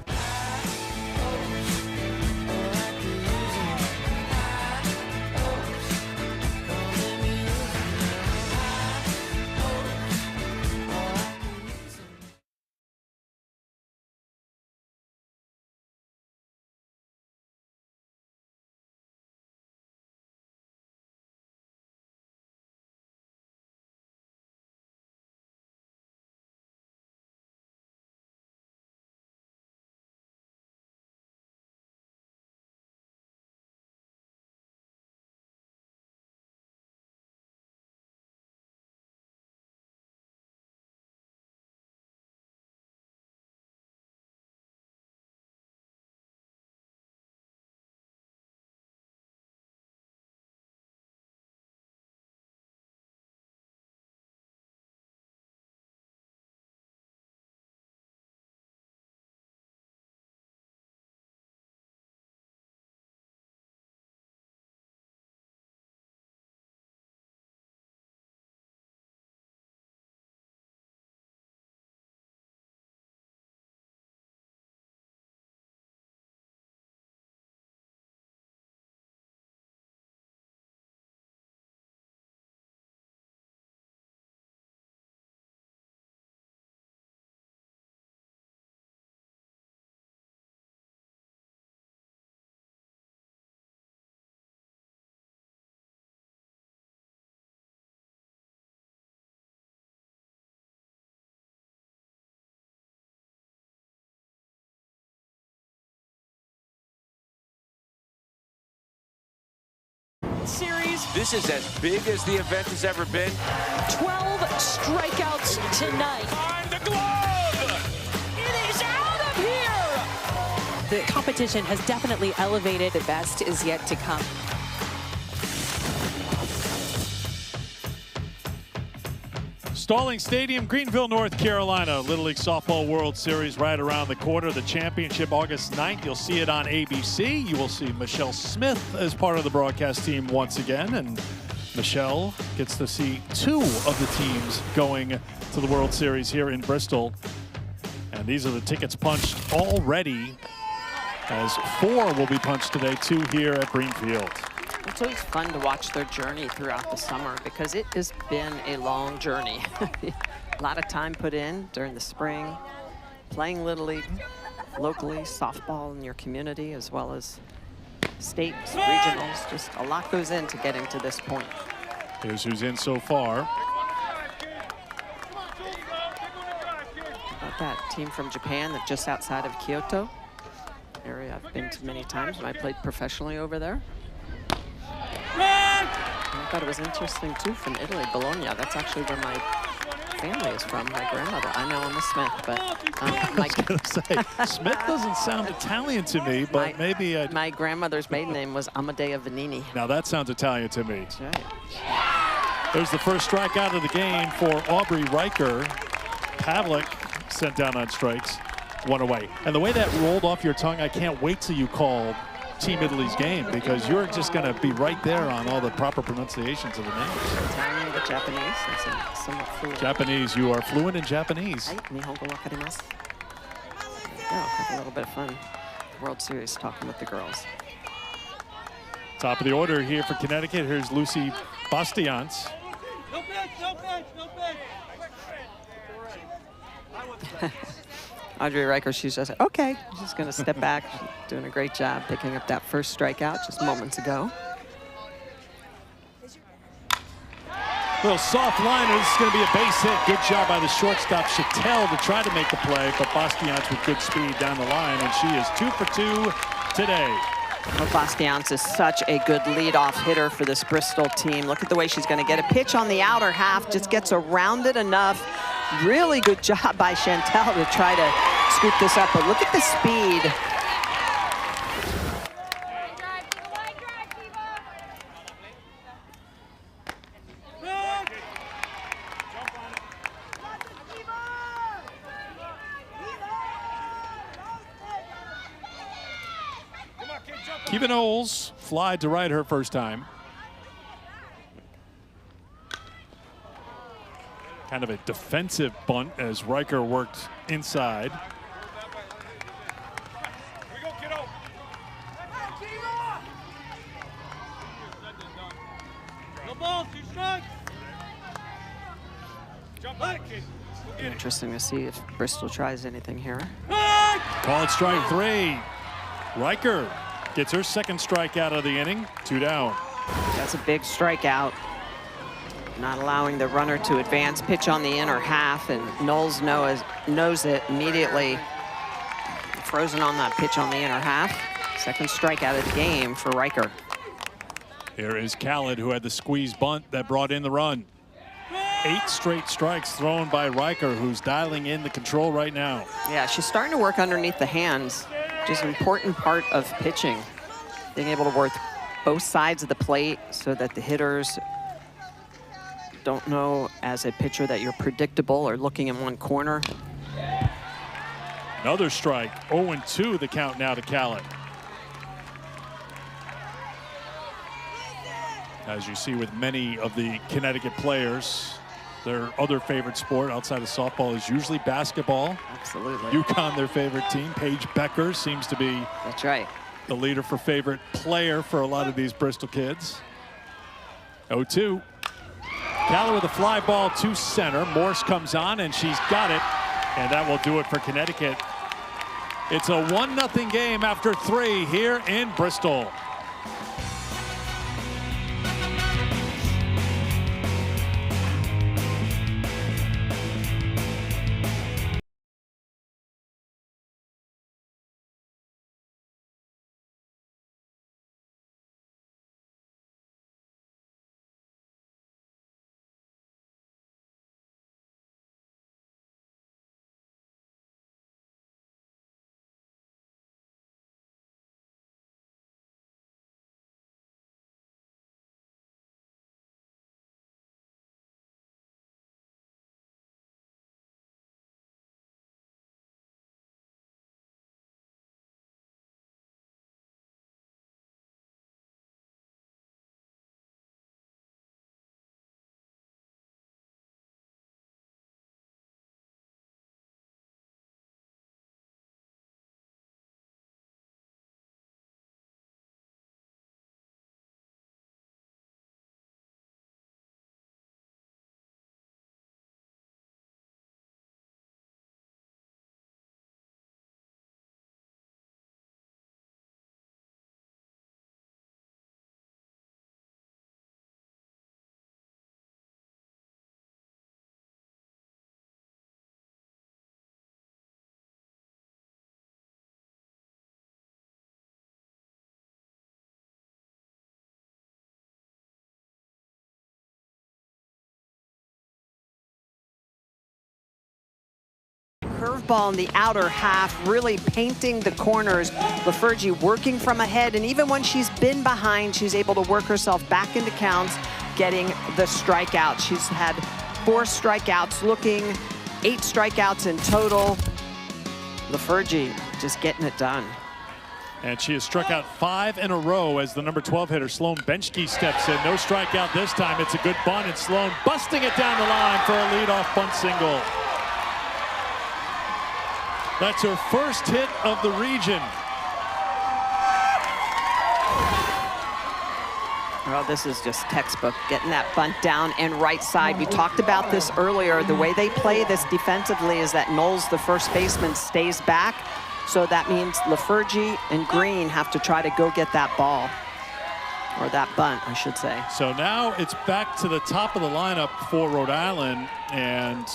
Series. This is as big as the event has ever been. 12 strikeouts tonight. Find the glove! It is out of here! The competition has definitely elevated. The best is yet to come. Stalling Stadium, Greenville, North Carolina. Little League Softball World Series right around the corner. The championship August 9th. You'll see it on ABC. You will see Michelle Smith as part of the broadcast team once again. And Michelle gets to see 2 of the teams going to the World Series here in Bristol. And these are the tickets punched already, as 4 will be punched today, 2 here at Greenfield. It's always fun to watch their journey throughout the summer because it has been a long journey. A lot of time put in during the spring, playing Little League locally, softball in your community, as well as states, regionals. Just a lot goes into getting to this point. Here's who's in so far. About that team from Japan that's just outside of Kyoto, area I've been to many times when I played professionally over there. I thought it was interesting too, from Italy, Bologna. That's actually where my family is from. My grandmother. I know I'm a Smith, but I was going to say, Smith doesn't sound Italian to me, but maybe my grandmother's maiden name was Amadea Vanini. Now that sounds Italian to me. That's right. There's the first strikeout of the game for Aubrey Riker. Pavlik sent down on strikes, 1 away. And the way that rolled off your tongue, I can't wait till you call Team Italy's game, because you're just going to be right there on all the proper pronunciations of the names. Italian, but Japanese. That's somewhat fluent. Japanese, you are fluent in Japanese. Hi, nihongo wakarimasu. Yeah, have a little bit of fun. World Series talking with the girls. Top of the order here for Connecticut. Here's Lucy Bastians. No pitch, no pitch, no pitch. Audrey Riker, she's just okay. She's going to step back. She's doing a great job picking up that first strikeout just moments ago. Little soft liner. This is going to be a base hit. Good job by the shortstop, Chattel, to try to make the play, but Bastians with good speed down the line, and she is 2 for 2 today. Well, Bastians is such a good leadoff hitter for this Bristol team. Look at the way she's going to get a pitch on the outer half, just gets around it enough. Really good job by Chantel to try to scoop this up, but look at the speed. Kiva Knowles flied to right her first time. Kind of a defensive bunt as Riker worked inside. No ball, 2 strikes. Interesting to see if Bristol tries anything here. Called strike 3. Riker gets her second strikeout of the inning. 2 down. That's a big strikeout. Not allowing the runner to advance, pitch on the inner half, and Knowles knows it immediately. Frozen on that pitch on the inner half. Second strikeout of the game for Riker. Here is Khaled, who had the squeeze bunt that brought in the run. 8 straight strikes thrown by Riker, who's dialing in the control right now. Yeah, she's starting to work underneath the hands, which is an important part of pitching. Being able to work both sides of the plate so that the hitters don't know as a pitcher that you're predictable or looking in one corner. Another strike, 0-2 the count now to Khaled. As you see with many of the Connecticut players, their other favorite sport outside of softball is usually basketball. Absolutely. UConn, their favorite team. Paige Becker seems to be That's right. the leader for favorite player for a lot of these Bristol kids. 0-2. Khaled with a fly ball to center. Morse comes on, and she's got it. And that will do it for Connecticut. It's a 1-0 game after 3 here in Bristol. curveball in the outer half, really painting the corners. Lafergie working from ahead, and even when she's been behind, she's able to work herself back into counts, getting the strikeout. She's had 4 strikeouts, looking 8 strikeouts in total. Lafergie just getting it done. And she has struck out 5 in a row as the number 12 hitter, Sloan Benchke, steps in. No strikeout this time. It's a good bunt, and Sloan busting it down the line for a leadoff bunt single. That's her first hit of the region. Well, this is just textbook, getting that bunt down and right side. We talked about this earlier. The way they play this defensively is that Knowles, the first baseman, stays back. So that means Lafergie and Green have to try to go get that ball, or that bunt, I should say. So now it's back to the top of the lineup for Rhode Island, and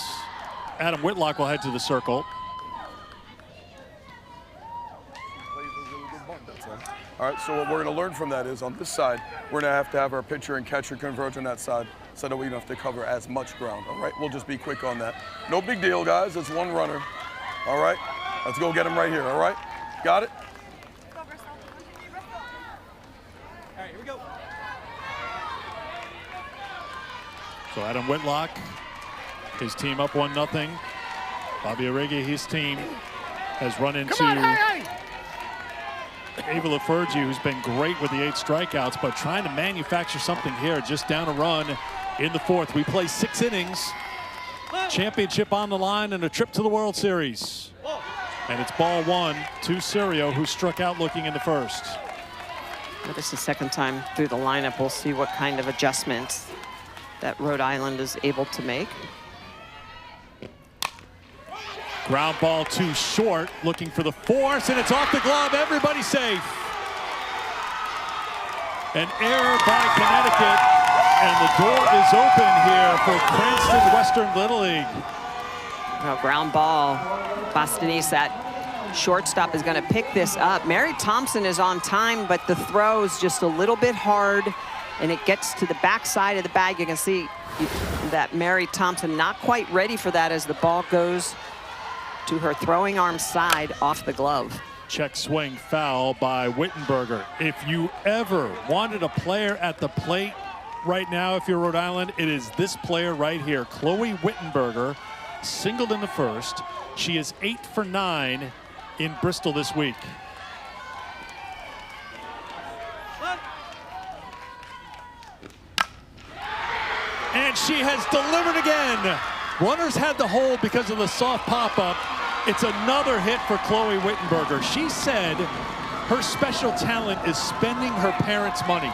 Adam Whitlock will head to the circle. All right, so what we're going to learn from that is on this side, we're going to have our pitcher and catcher converge on that side so that we don't have to cover as much ground, all right? We'll just be quick on that. No big deal, guys. It's one runner, all right? Let's go get him right here, all right? Got it? All right, here we go. So Adam Whitlock, his team up 1-0. Bobby Arrighi, his team, has run into Ava Lafergie, who's been great with the 8 strikeouts, but trying to manufacture something here, just down a run in the 4th. We play 6 innings, championship on the line, and a trip to the World Series. And it's ball 1 to Serio, who struck out looking in the 1st. Well, this is the second time through the lineup. We'll see what kind of adjustments that Rhode Island is able to make. Ground ball too short, looking for the force, and it's off the glove. Everybody safe. An error by Connecticut, and the door is open here for Cranston Western Little League. Well, ground ball. Bastianise, that shortstop, is going to pick this up. Mary Thompson is on time, but the throw is just a little bit hard, and it gets to the back side of the bag. You can see that Mary Thompson not quite ready for that as the ball goes to her throwing arm side off the glove. Check swing foul by Wittenberger. If you ever wanted a player at the plate right now, if you're Rhode Island, it is this player right here. Chloe Wittenberger singled in the 1st. She is 8 for 9 in Bristol this week. And she has delivered again. Runners had the hold because of the soft pop-up. It's another hit for Chloe Wittenberger. She said her special talent is spending her parents' money.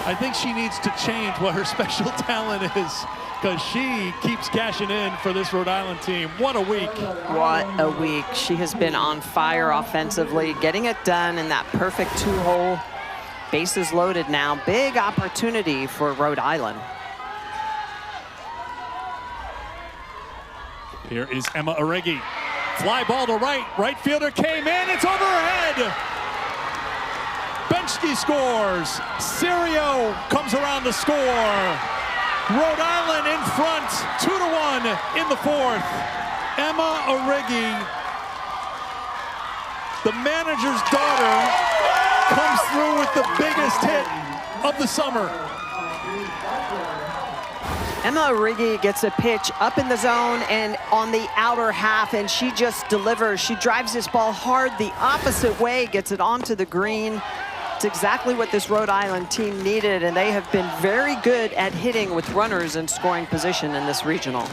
I think she needs to change what her special talent is, because she keeps cashing in for this Rhode Island team. What a week. What a week. She has been on fire offensively, getting it done in that perfect 2-hole. Bases loaded now. Big opportunity for Rhode Island. Here is Emma Arrighi. Fly ball to right. Right fielder came in. It's over her head. Benchke scores. Serio comes around to score. Rhode Island in front, 2-1 in the 4th. Emma Arrighi, the manager's daughter, comes through with the biggest hit of the summer. Emma Arrighi gets a pitch up in the zone and on the outer half, and she just delivers. She drives this ball hard the opposite way, gets it onto the green. It's exactly what this Rhode Island team needed, and they have been very good at hitting with runners in scoring position in this regional.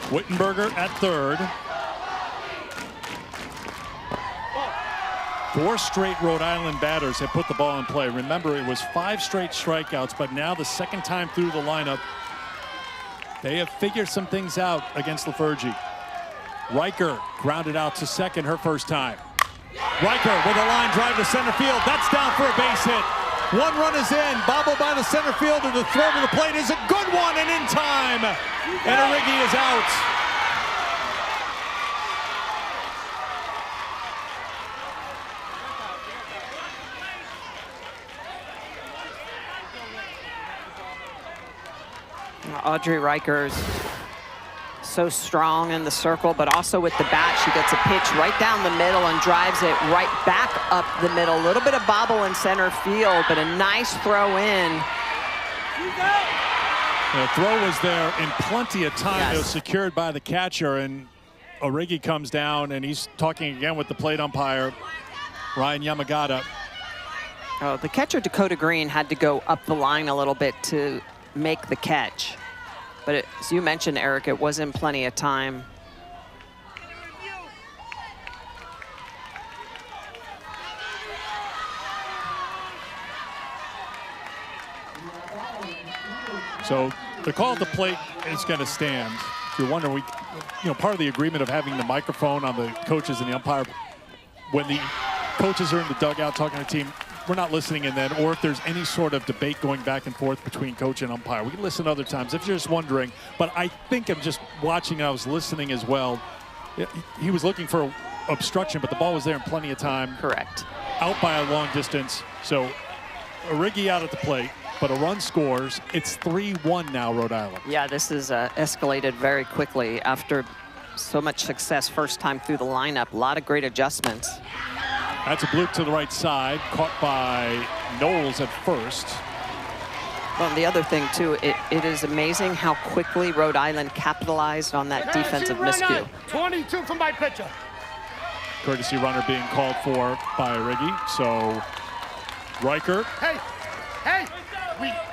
Wittenberger at 3rd. 4 straight Rhode Island batters have put the ball in play. Remember, it was 5 straight strikeouts, but now the second time through the lineup, they have figured some things out against Lafergie. Riker grounded out to second her first time. Riker with a line drive to center field. That's down for a base hit. 1 run is in. Bobbled by the center fielder. The throw to the plate is a good one and in time. And Arrighi is out. Audrey Riker's so strong in the circle, but also with the bat, she gets a pitch right down the middle and drives it right back up the middle. A little bit of bobble in center field, but a nice throw in. The throw was there in plenty of time. Yes. It was secured by the catcher, and Origi comes down, and he's talking again with the plate umpire, Ryan Yamagata. Oh, the catcher, Dakota Green, had to go up the line a little bit to make the catch. But as you mentioned, Eric, it was in plenty of time. So the call at the plate is going to stand. If you're wondering, part of the agreement of having the microphone on the coaches and the umpire, when the coaches are in the dugout talking to the team, we're not listening in then, or if there's any sort of debate going back and forth between coach and umpire. We can listen other times if you're just wondering, but I think I'm just watching, I was listening as well. He was looking for obstruction, but the ball was there in plenty of time. Correct. Out by a long distance. So Origi out at the plate, but a run scores. It's 3-1 now, Rhode Island. Yeah, this is escalated very quickly after so much success first time through the lineup. A lot of great adjustments. That's a bloop to the right side, caught by Knowles at first. Well, the other thing, too, it is amazing how quickly Rhode Island capitalized on that defensive miscue. 22 from my pitcher. Courtesy runner being called for by Origi. So Riker. Hey,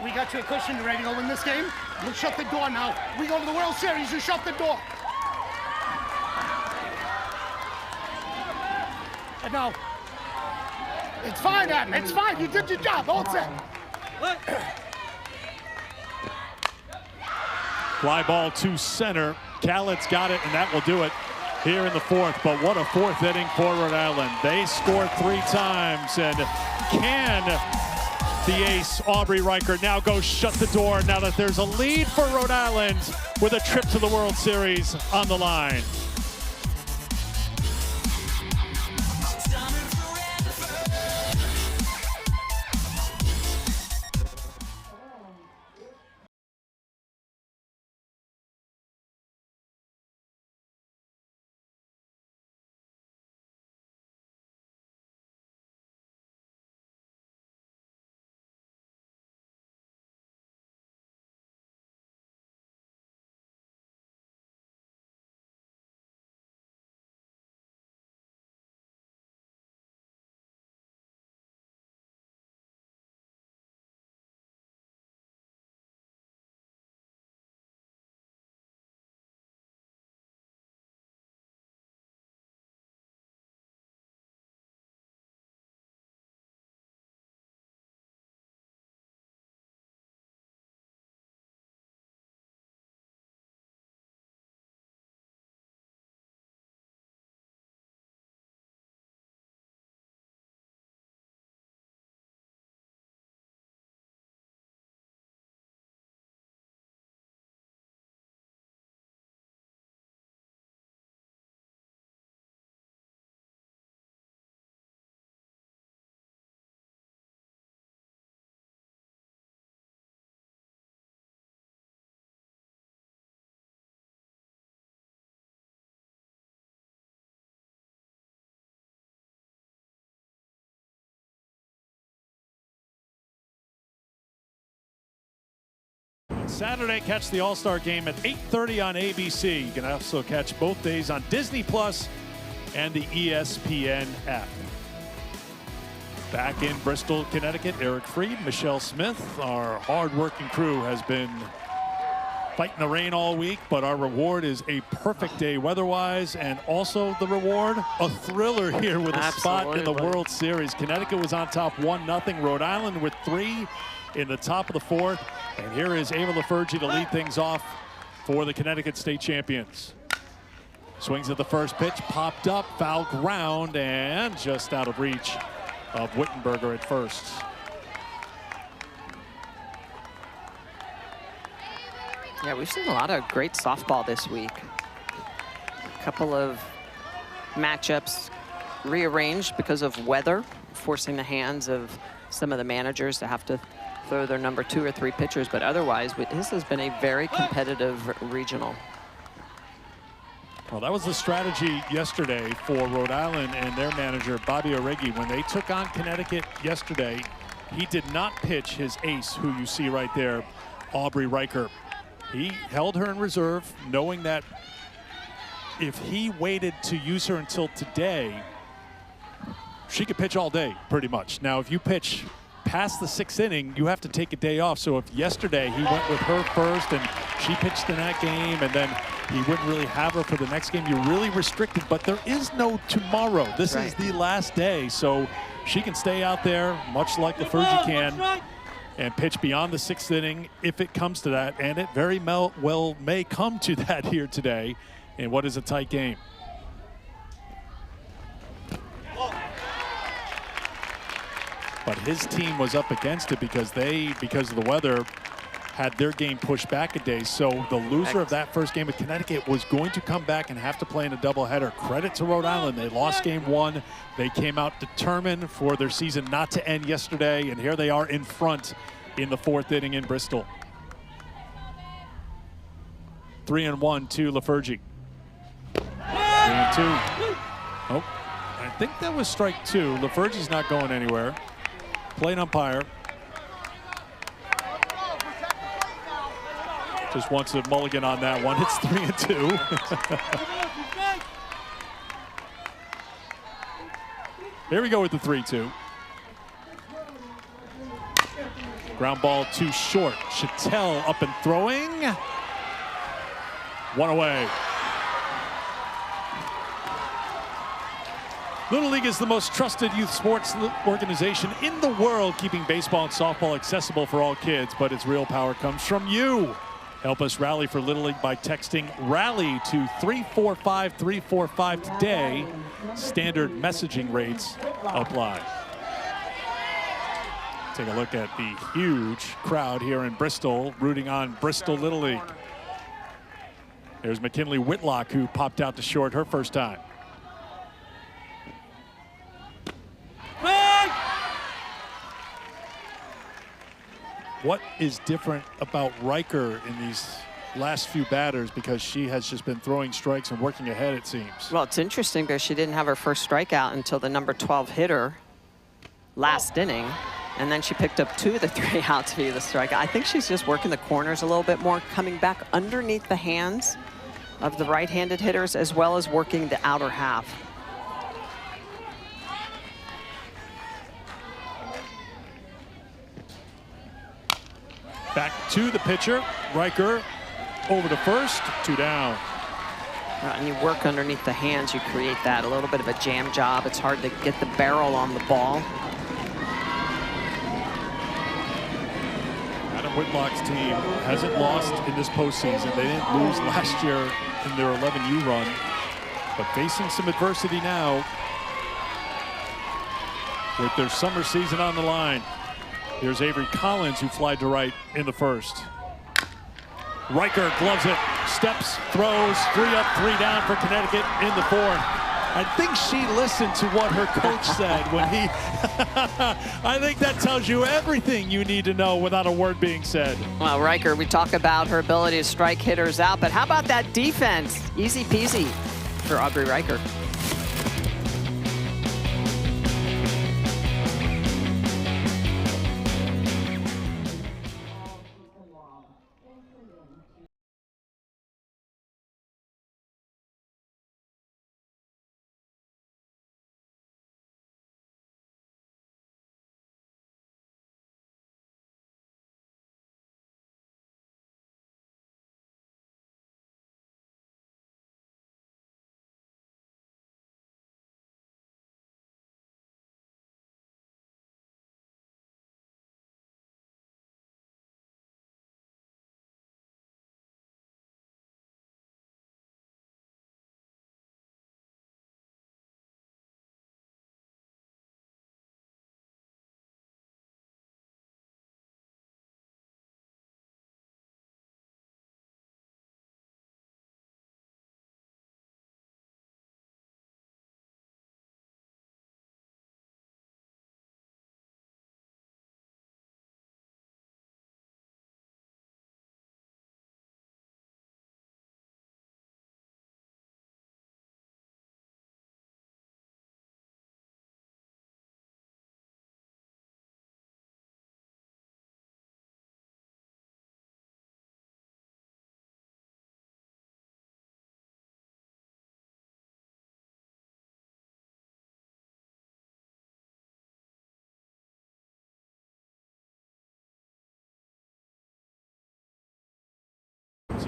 we got you a cushion ready to win this game. You shut the door now. We go to the World Series, you shut the door. No. It's fine, Adam. It's fine. You did your job. All set. Fly ball to center. Khaled's got it, and that will do it here in the fourth. But what a fourth inning for Rhode Island. They scored 3 times, and can the ace, Aubrey Riker, now go shut the door now that there's a lead for Rhode Island with a trip to the World Series on the line. Saturday, catch the All-Star Game at 8:30 on ABC. You can also catch both days on Disney Plus and the ESPN app. Back in Bristol, Connecticut, Eric Freed, Michelle Smith. Our hard-working crew has been fighting the rain all week, but our reward is a perfect day weather-wise, and also the reward, a thriller here with a spot in the World Series. Connecticut was on top 1-0. Rhode Island with 3 in the top of the fourth. And here is Ava Lafergie to lead things off for the Connecticut State Champions. Swings at the first pitch, popped up, foul ground, and just out of reach of Wittenberger at first. Yeah, we've seen a lot of great softball this week. A couple of matchups rearranged because of weather, forcing the hands of some of the managers to have to throw their number 2 or 3 pitchers, but otherwise, this has been a very competitive regional. Well, that was the strategy yesterday for Rhode Island and their manager, Bobby Origi. When they took on Connecticut yesterday, he did not pitch his ace, who you see right there, Aubrey Riker. He held her in reserve, knowing that if he waited to use her until today, she could pitch all day, pretty much. Now, if you pitch past the 6th inning, you have to take a day off. So if yesterday he went with her first and she pitched in that game, and then he wouldn't really have her for the next game, you're really restricted. But there is no tomorrow. This is the last day. So she can stay out there, much like LaFergie can, and pitch beyond the 6th inning if it comes to that. And it very well may come to that here today in what is a tight game. But his team was up against it because of the weather, had their game pushed back a day. So the loser of that first game with Connecticut was going to come back and have to play in a doubleheader. Credit to Rhode Island. They lost game 1. They came out determined for their season not to end yesterday. And here they are in front in the 4th inning in Bristol. 3-1 to LaFergie. 3-2. Oh, I think that was strike 2. LaFergie's not going anywhere. Plate umpire just wants a mulligan on that one. It's 3-2. Here we go with the 3-2. Ground ball too short. Chattel up and throwing. One away. Little League is the most trusted youth sports organization in the world, keeping baseball and softball accessible for all kids, but its real power comes from you. Help us rally for Little League by texting RALLY to 345-345 today. Standard messaging rates apply. Take a look at the huge crowd here in Bristol, rooting on Bristol Little League. There's McKinley Whitlock, who popped out to short her first time. What is different about Riker in these last few batters, because she has just been throwing strikes and working ahead, it seems? Well, it's interesting because she didn't have her first strikeout until the number 12 hitter last inning, and then she picked up 2 of the 3 outs via the strikeout. I think she's just working the corners a little bit more, coming back underneath the hands of the right-handed hitters, as well as working the outer half. Back to the pitcher. Riker over to first, 2 down. And you work underneath the hands, you create that, a little bit of a jam job. It's hard to get the barrel on the ball. Adam Whitlock's team hasn't lost in this postseason. They didn't lose last year in their 11U run, but facing some adversity now with their summer season on the line. Here's Avery Collins, who flied to right in the first. Riker gloves it, steps, throws, 3 up, 3 down for Connecticut in the 4th. I think she listened to what her coach said when he... I think that tells you everything you need to know without a word being said. Well, Riker, we talk about her ability to strike hitters out, but how about that defense? Easy peasy for Aubrey Riker.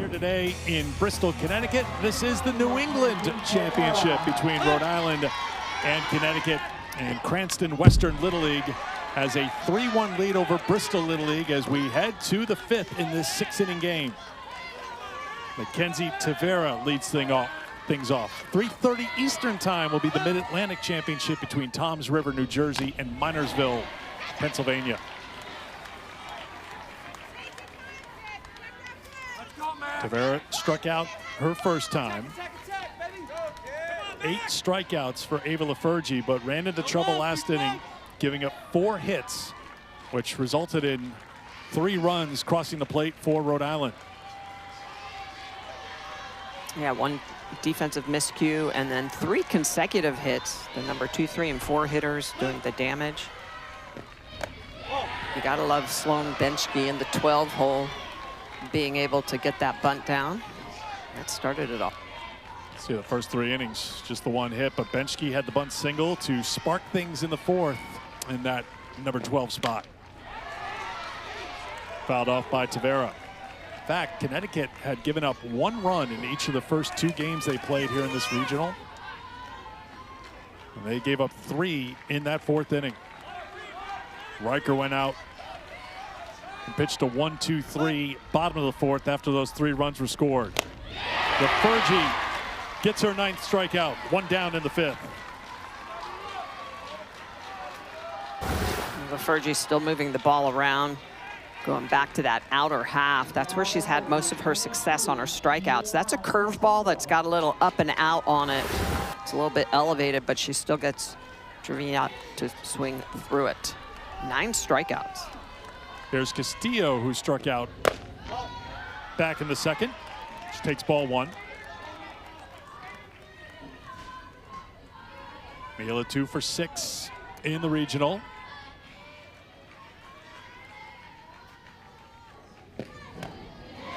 here today in Bristol, Connecticut. This is the New England Championship between Rhode Island and Connecticut. And Cranston Western Little League has a 3-1 lead over Bristol Little League as we head to the 5th in this 6-inning game. Mackenzie Tavera leads things off. 3:30 Eastern time will be the Mid-Atlantic Championship between Toms River, New Jersey and Minersville, Pennsylvania. Tavera struck out her first time. 8 strikeouts for Ava Lafergie, but ran into trouble last inning, giving up 4 hits, which resulted in 3 runs crossing the plate for Rhode Island. Yeah, 1 defensive miscue and then 3 consecutive hits. The number 2, 3, and 4 hitters doing the damage. You gotta love Sloan Benchke in the 12 hole, being able to get that bunt down. That started it all. See the first 3 innings, just the 1 hit, but Benchke had the bunt single to spark things in the 4th in that number 12 spot. Fouled off by Tavera. In fact, Connecticut had given up 1 run in each of the first 2 games they played here in this regional. And they gave up 3 in that 4th inning. Riker went out and pitched a 1-2-3 bottom of the 4th after those 3 runs were scored. Lafergie gets her 9th strikeout, 1 down in the 5th. Lafergie still moving the ball around, going back to that outer half. That's where she's had most of her success on her strikeouts. That's a curveball that's got a little up and out on it. It's a little bit elevated, but she still gets Trevino to swing through it. 9 strikeouts. There's Castillo, who struck out back in the 2nd. She takes ball 1. Mila 2 for 6 in the regional.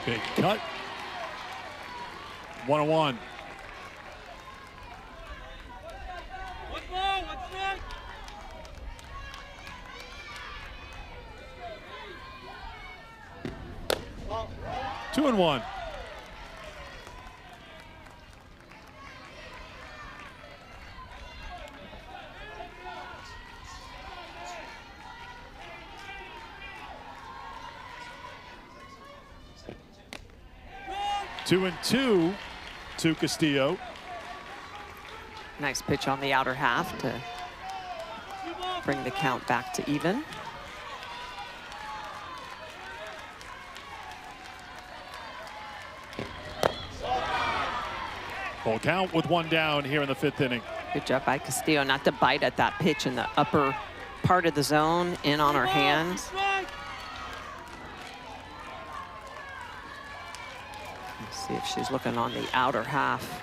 Big cut. 1-1. Two and 1. Two and 2 to Castillo. Nice pitch on the outer half to bring the count back to even. Full count with 1 down here in the 5th inning. Good job by Castillo not to bite at that pitch in the upper part of the zone, in on her hands. Let's see if she's looking on the outer half.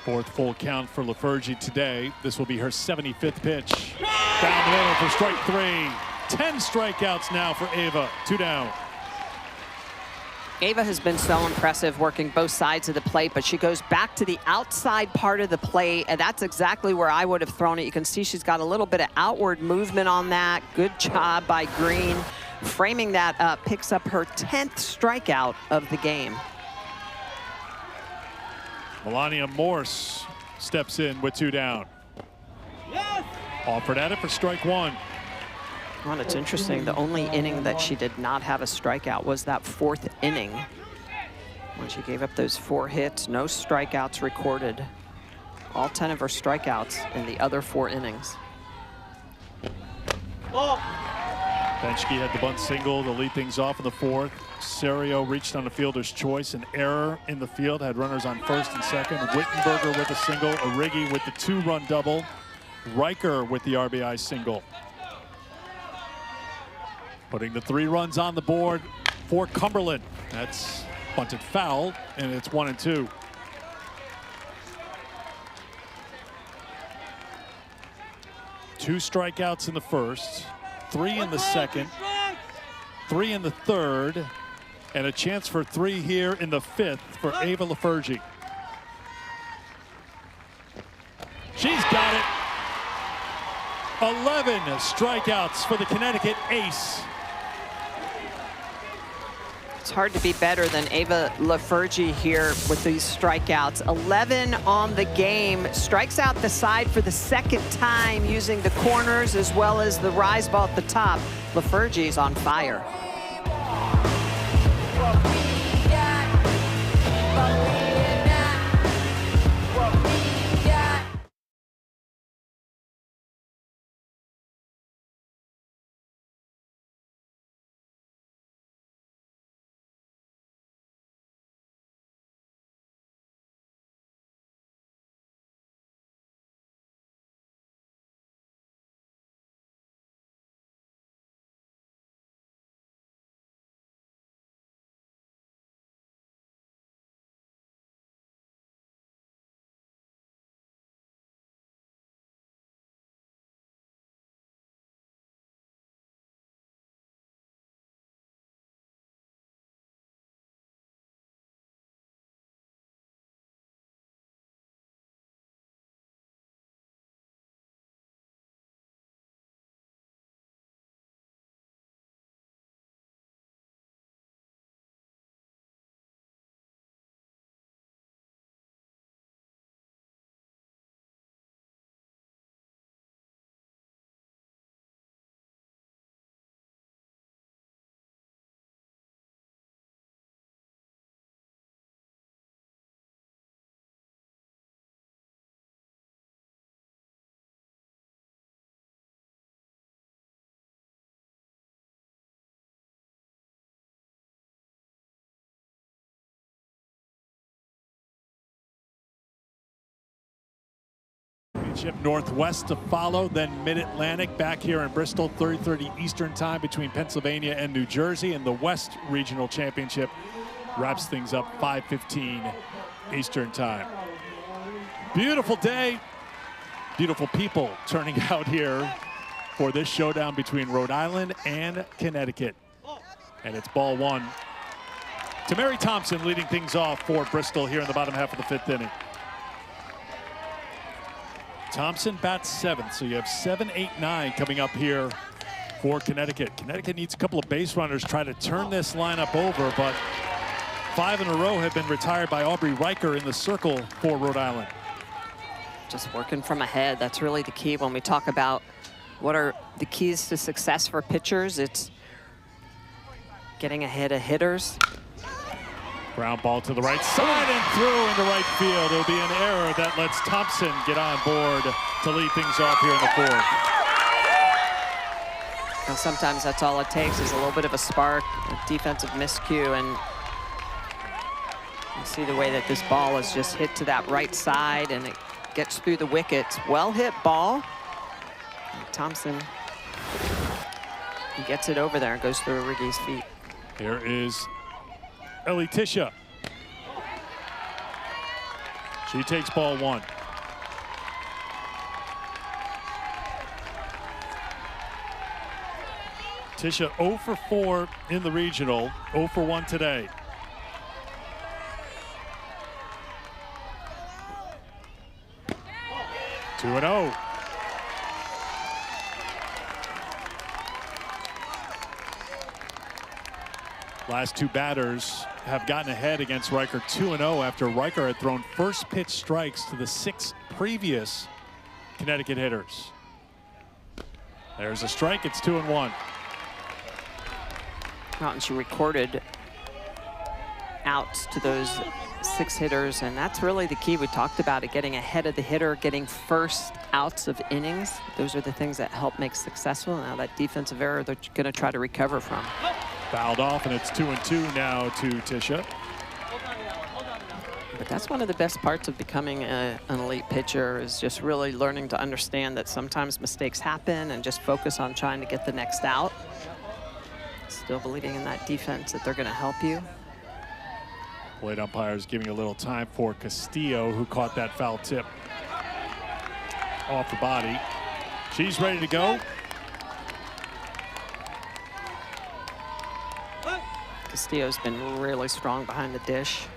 4th full count for Lafergie today. This will be her 75th pitch. Down the middle for strike 3. 10 strikeouts now for Ava. 2 down. Ava has been so impressive working both sides of the plate, but she goes back to the outside part of the plate, and that's exactly where I would have thrown it. You can see she's got a little bit of outward movement on that. Good job by Green. Framing that up, picks up her 10th strikeout of the game. Melania Morse steps in with 2 down. Offered at it for strike 1. Well, it's interesting. The only inning that she did not have a strikeout was that 4th inning, when she gave up those 4 hits. No strikeouts recorded. All 10 of her strikeouts in the other 4 innings. Benchke had the bunt single to lead things off in the 4th. Serio reached on a fielder's choice. An error in the field, had runners on 1st and 2nd. Wittenberger with a single. Origi with the 2-run double. Riker with the RBI single. Putting the 3 runs on the board for Cumberland. That's bunted foul, and it's 1 and 2. Two strikeouts in the 1st, 3 in the 2nd, 3 in the 3rd, and a chance for 3 here in the 5th for Ava Lafergie. She's got it. 11 strikeouts for the Connecticut ace. It's hard to be better than Ava Lafergie here with these strikeouts. 11 on the game. Strikes out the side for the second time using the corners as well as the rise ball at the top. Lafergie's on fire. Northwest to follow, then Mid-Atlantic back here in Bristol, 30 Eastern time between Pennsylvania and New Jersey, and the West Regional Championship wraps things up 5:15 Eastern time. Beautiful day, beautiful people turning out here for this showdown between Rhode Island and Connecticut. And it's ball one to Mary Thompson leading things off for Bristol here in the bottom half of the fifth inning. Thompson bats seventh, so you have 7, 8, 9 coming up here for Connecticut. Connecticut needs a couple of base runners, try to turn this lineup over, but 5 in a row have been retired by Aubrey Riker in the circle for Rhode Island. Just working from ahead, that's really the key when we talk about what are the keys to success for pitchers. It's getting ahead of hitters. Ground ball to the right side and through into right field. It'll be an error that lets Thompson get on board to lead things off here in the fourth. And sometimes that's all it takes is a little bit of a spark, a defensive miscue, and you see the way that this ball is just hit to that right side and it gets through the wickets. Well hit ball. And Thompson, he gets it over there and goes through Riggy's feet. Here is Ellie Tisha. She takes ball one. Tisha 0 for 4 in the regional, 0 for 1 today. Two and 0. Last two batters have gotten ahead against Riker 2-0 after Riker had thrown first pitch strikes to the 6 previous Connecticut hitters. There's a strike, it's 2-1. And she recorded outs to those 6 hitters, and that's really the key. We talked about it, getting ahead of the hitter, getting first outs of innings. Those are the things that help make successful. Now that defensive error they're going to try to recover from. Fouled off, and it's 2-2 now to Tisha. But that's one of the best parts of becoming an elite pitcher, is just really learning to understand that sometimes mistakes happen and just focus on trying to get the next out. Still believing in that defense that they're going to help you. Plate umpires giving a little time for Castillo, who caught that foul tip off the body. She's ready to go. Castillo's been really strong behind the dish.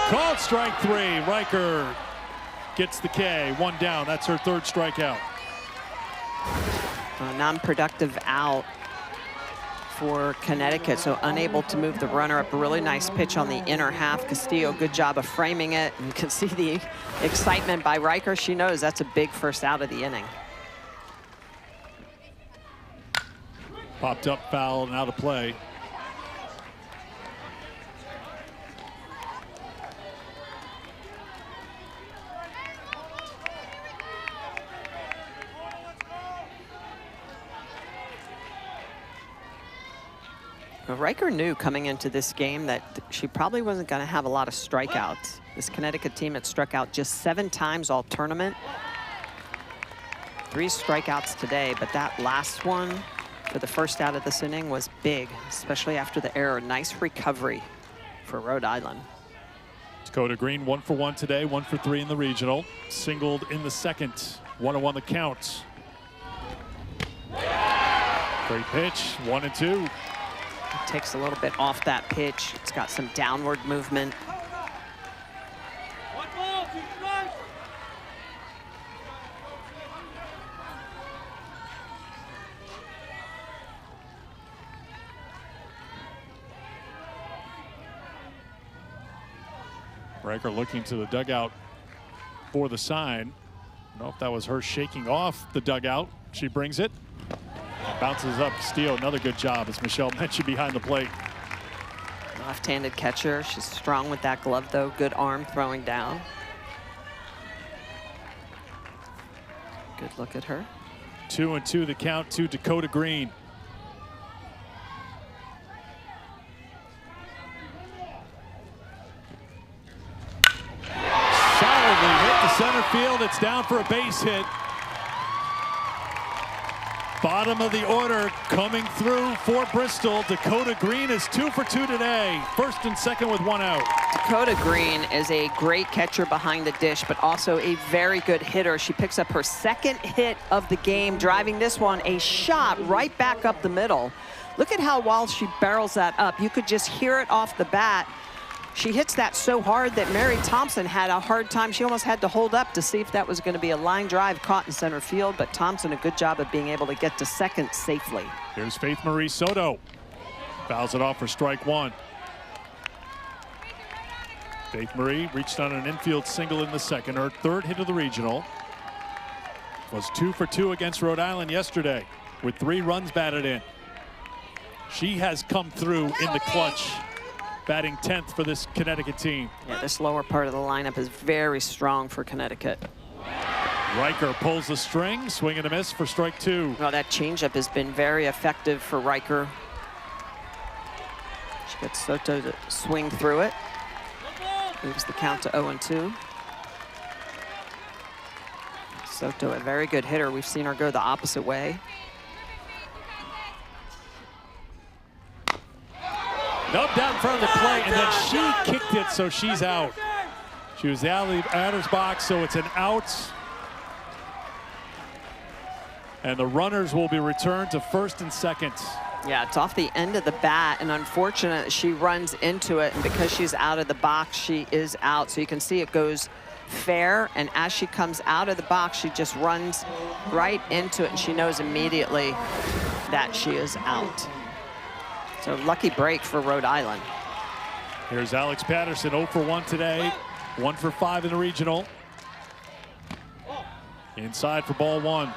Called strike 3. Riker gets the K. 1 down. That's her 3rd strikeout. A non-productive out for Connecticut, so unable to move the runner up. A really nice pitch on the inner half. Castillo, good job of framing it. You can see the excitement by Riker. She knows that's a big first out of the inning. Popped up, foul, and out of play. Riker knew coming into this game that she probably wasn't going to have a lot of strikeouts. This Connecticut team had struck out just 7 times all tournament. 3 strikeouts today, but that last one for the first out of this inning was big, especially after the error. Nice recovery for Rhode Island. Dakota Green 1 for 1 today, 1 for 3 in the regional. Singled in the second, 1-1 the count. Great pitch, 1-2. Takes a little bit off that pitch. It's got some downward movement. Riker looking to the dugout for the sign. I don't know if that was her shaking off the dugout. She brings it. Bounces up. Castillo, another good job, as Michelle mentioned, behind the plate. Left-handed catcher. She's strong with that glove, though. Good arm throwing down. Good look at her. 2-2 the count to Dakota Green. Solidly hit the center field. It's down for a base hit. Bottom of the order coming through for Bristol. Dakota Green is 2 for 2 today. First and second with 1 out. Dakota Green is a great catcher behind the dish, but also a very good hitter. She picks up her 2nd hit of the game, driving this one a shot right back up the middle. Look at how while she barrels that up, you could just hear it off the bat. She hits that so hard that Mary Thompson had a hard time. She almost had to hold up to see if that was going to be a line drive caught in center field, but Thompson, a good job of being able to get to second safely. Here's Faith Marie Soto. Fouls it off for strike 1. Faith Marie reached on an infield single in the second. Her 3rd hit of the regional. Was 2 for 2 against Rhode Island yesterday with 3 runs batted in. She has come through in the clutch, batting 10th for this Connecticut team. Yeah, this lower part of the lineup is very strong for Connecticut. Riker pulls the string, swing and a miss for strike 2. Well, that changeup has been very effective for Riker. She gets Soto to swing through it. Moves the count to 0-2. Soto, a very good hitter. We've seen her go the opposite way. Nubbed down in front of the plate, and then she kicked it, so she's out. She was out of the batter's box, so it's an out. And the runners will be returned to first and second. Yeah, it's off the end of the bat, and unfortunate she runs into it, and because she's out of the box, she is out. So you can see it goes fair, and as she comes out of the box, she just runs right into it, and she knows immediately that she is out. So lucky break for Rhode Island. Here's Alex Patterson, 0 for 1 today, 1 for 5 in the regional. Inside for ball 1.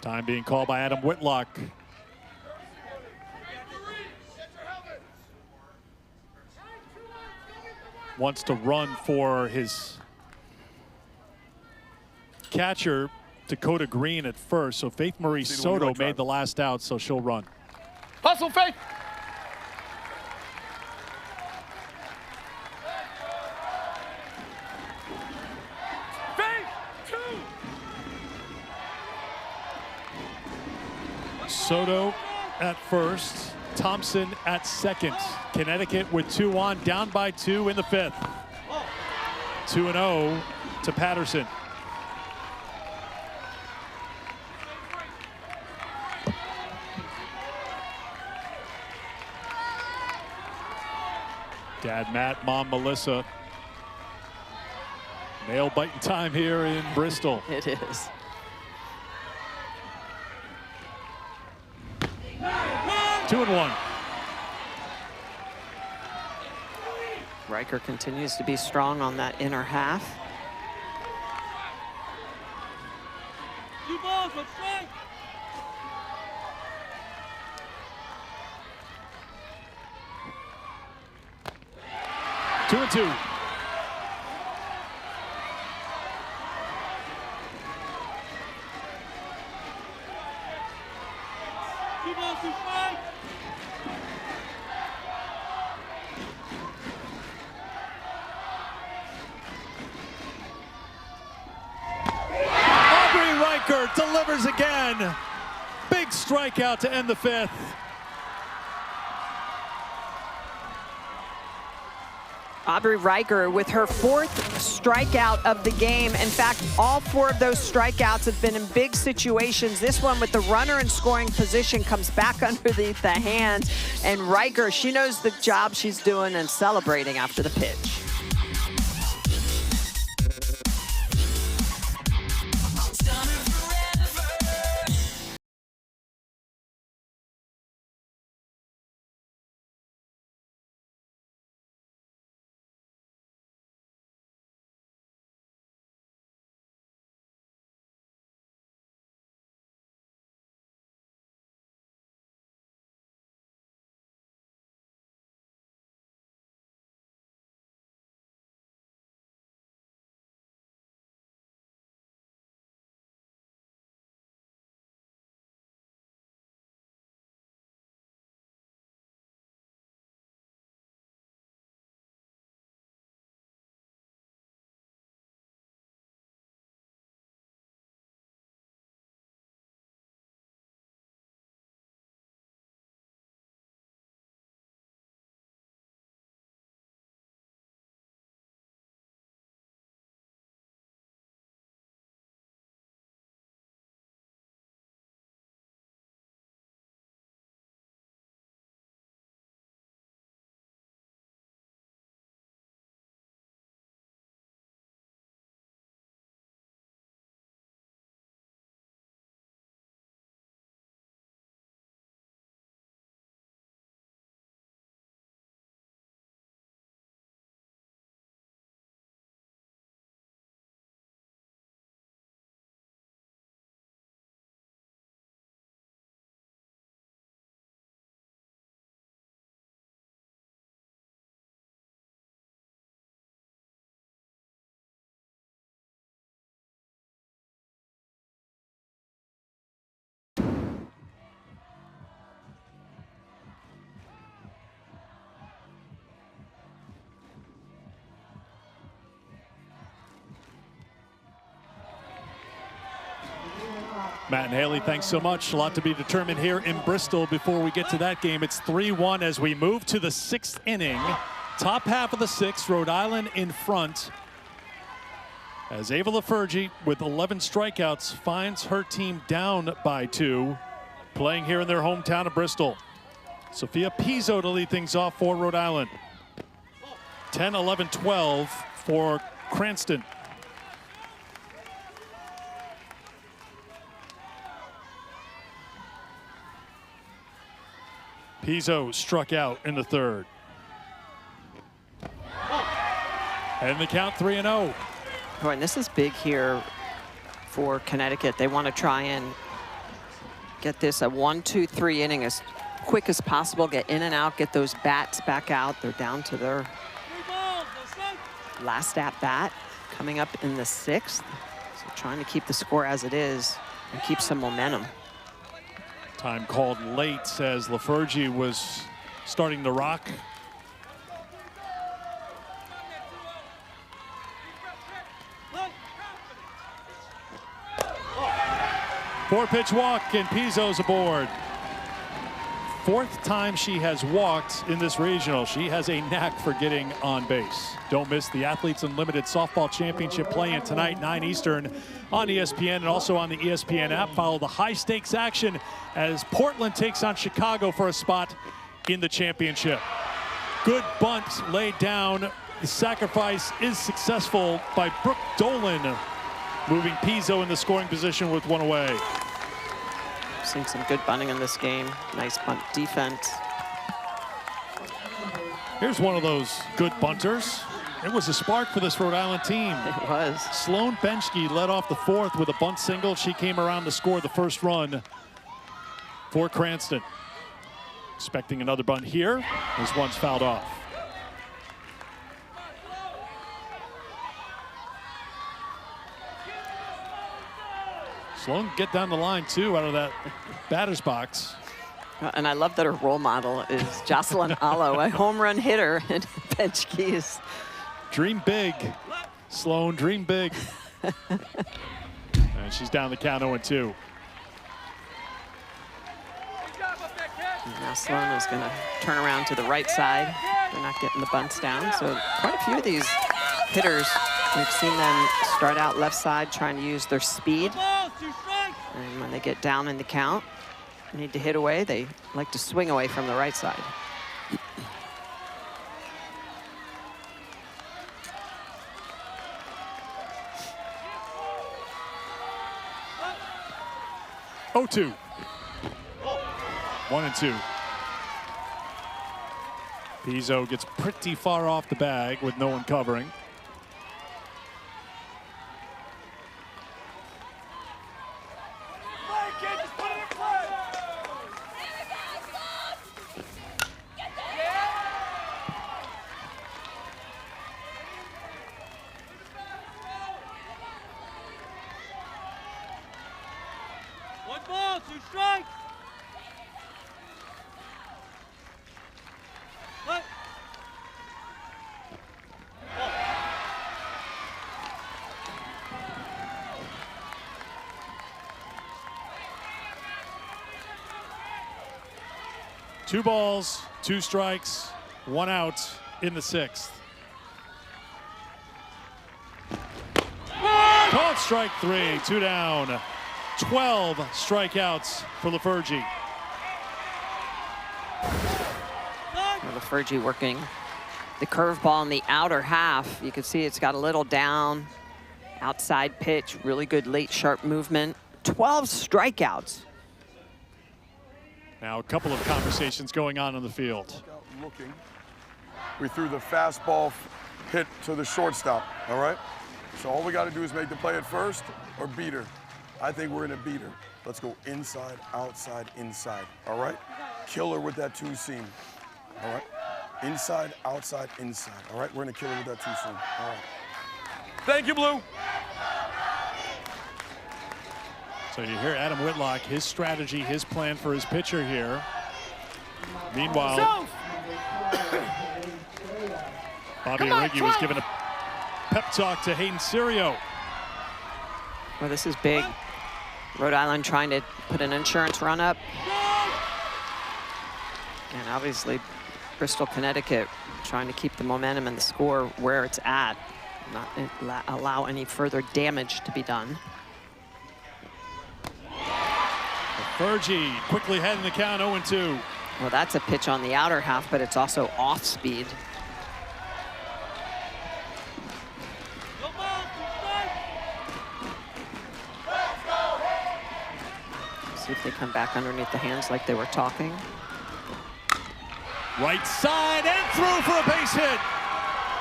Time being called by Adam Whitlock. Wants to run for his catcher, Dakota Green, at first. So Faith Marie Soto made the last out, so she'll run. Hustle, Faith! Soto at first, Thompson at second. Connecticut with 2 on, down by 2 in the 5th. 2-0 to Patterson. Dad Matt, Mom Melissa. Nail biting time here in Bristol. It is. 2-1. Riker continues to be strong on that inner half. Two and two. Aubrey Riker delivers again. Big strikeout to end the fifth. Aubrey Riker with her 4th strikeout of the game. In fact, all 4 of those strikeouts have been in big situations. This one with the runner in scoring position comes back underneath the hands. And Riker, she knows the job she's doing and celebrating after the pitch. Matt and Haley, thanks so much. A lot to be determined here in Bristol before we get to that game. It's 3-1 as we move to the 6th inning. Top half of the 6th, Rhode Island in front. As Ava Lafergie, with 11 strikeouts, finds her team down by 2, playing here in their hometown of Bristol. Sophia Pizzo to lead things off for Rhode Island. 10, 11, 12 for Cranston. Pizzo struck out in the 3rd. And the count 3-0. Boy, and this is big here for Connecticut. They want to try and get this a 1-2-3 inning as quick as possible, get in and out, get those bats back out. They're down to their last at bat coming up in the 6th. So trying to keep the score as it is and keep some momentum. Time called late as Lafergie was starting to rock. Four-pitch walk and Pizzo's aboard. 4th time she has walked in this regional. She has a knack for getting on base. Don't miss the Athletes Unlimited Softball Championship play-in tonight, 9 Eastern on ESPN and also on the ESPN app. Follow the high-stakes action as Portland takes on Chicago for a spot in the championship. Good bunt laid down. The sacrifice is successful by Brooke Dolan, moving Pizzo in the scoring position with 1 away. seen some good bunting in this game. Nice bunt defense. Here's one of those good bunters. It was a spark for this Rhode Island team. It was. Sloane Benchke led off the fourth with a bunt single. She came around to score the first run for Cranston. Expecting another bunt here. This one's fouled off. Sloane get down the line too out of that batter's box. And I love that her role model is Jocelyn Allo, a home run hitter in Benchke's. Dream big, Sloane, dream big. And she's down the count 0-2. Now Sloane is going to turn around to the right side. They're not getting the bunts down. So quite a few of these hitters, we've seen them start out left side trying to use their speed. And when they get down in the count, need to hit away, they like to swing away from the right side. Oh, 2. 1-2. Pizzo gets pretty far off the bag with no one covering. Two balls, 2 strikes, 1 out in the 6th. Called strike 3, 2 down. 12 strikeouts for Lafergie. Lafergie working the curveball in the outer half. You can see it's got a little down, outside pitch, really good late sharp movement. 12 strikeouts. Now a couple of conversations going on in the field. Looking. We threw the fastball hit to the shortstop, all right? So all we got to do is make the play at first or beat her. I think we're in a beater. Let's go inside, outside, inside, all right? Kill her with that 2-seam, all right? Inside, outside, inside, all right? We're going to kill her with that 2-seam, all right? Thank you, Blue. So you hear Adam Whitlock, his strategy, his plan for his pitcher here. Meanwhile, Bobby Arrighi was giving a pep talk to Hayden Serio. Well, this is big. Rhode Island trying to put an insurance run up. And obviously, Bristol, Connecticut trying to keep the momentum and the score where it's at. Not allow any further damage to be done. Fergie quickly heading the count 0-2. Well, that's a pitch on the outer half, but it's also off speed. See if they come back underneath the hands like they were talking. Right side and through for a base hit.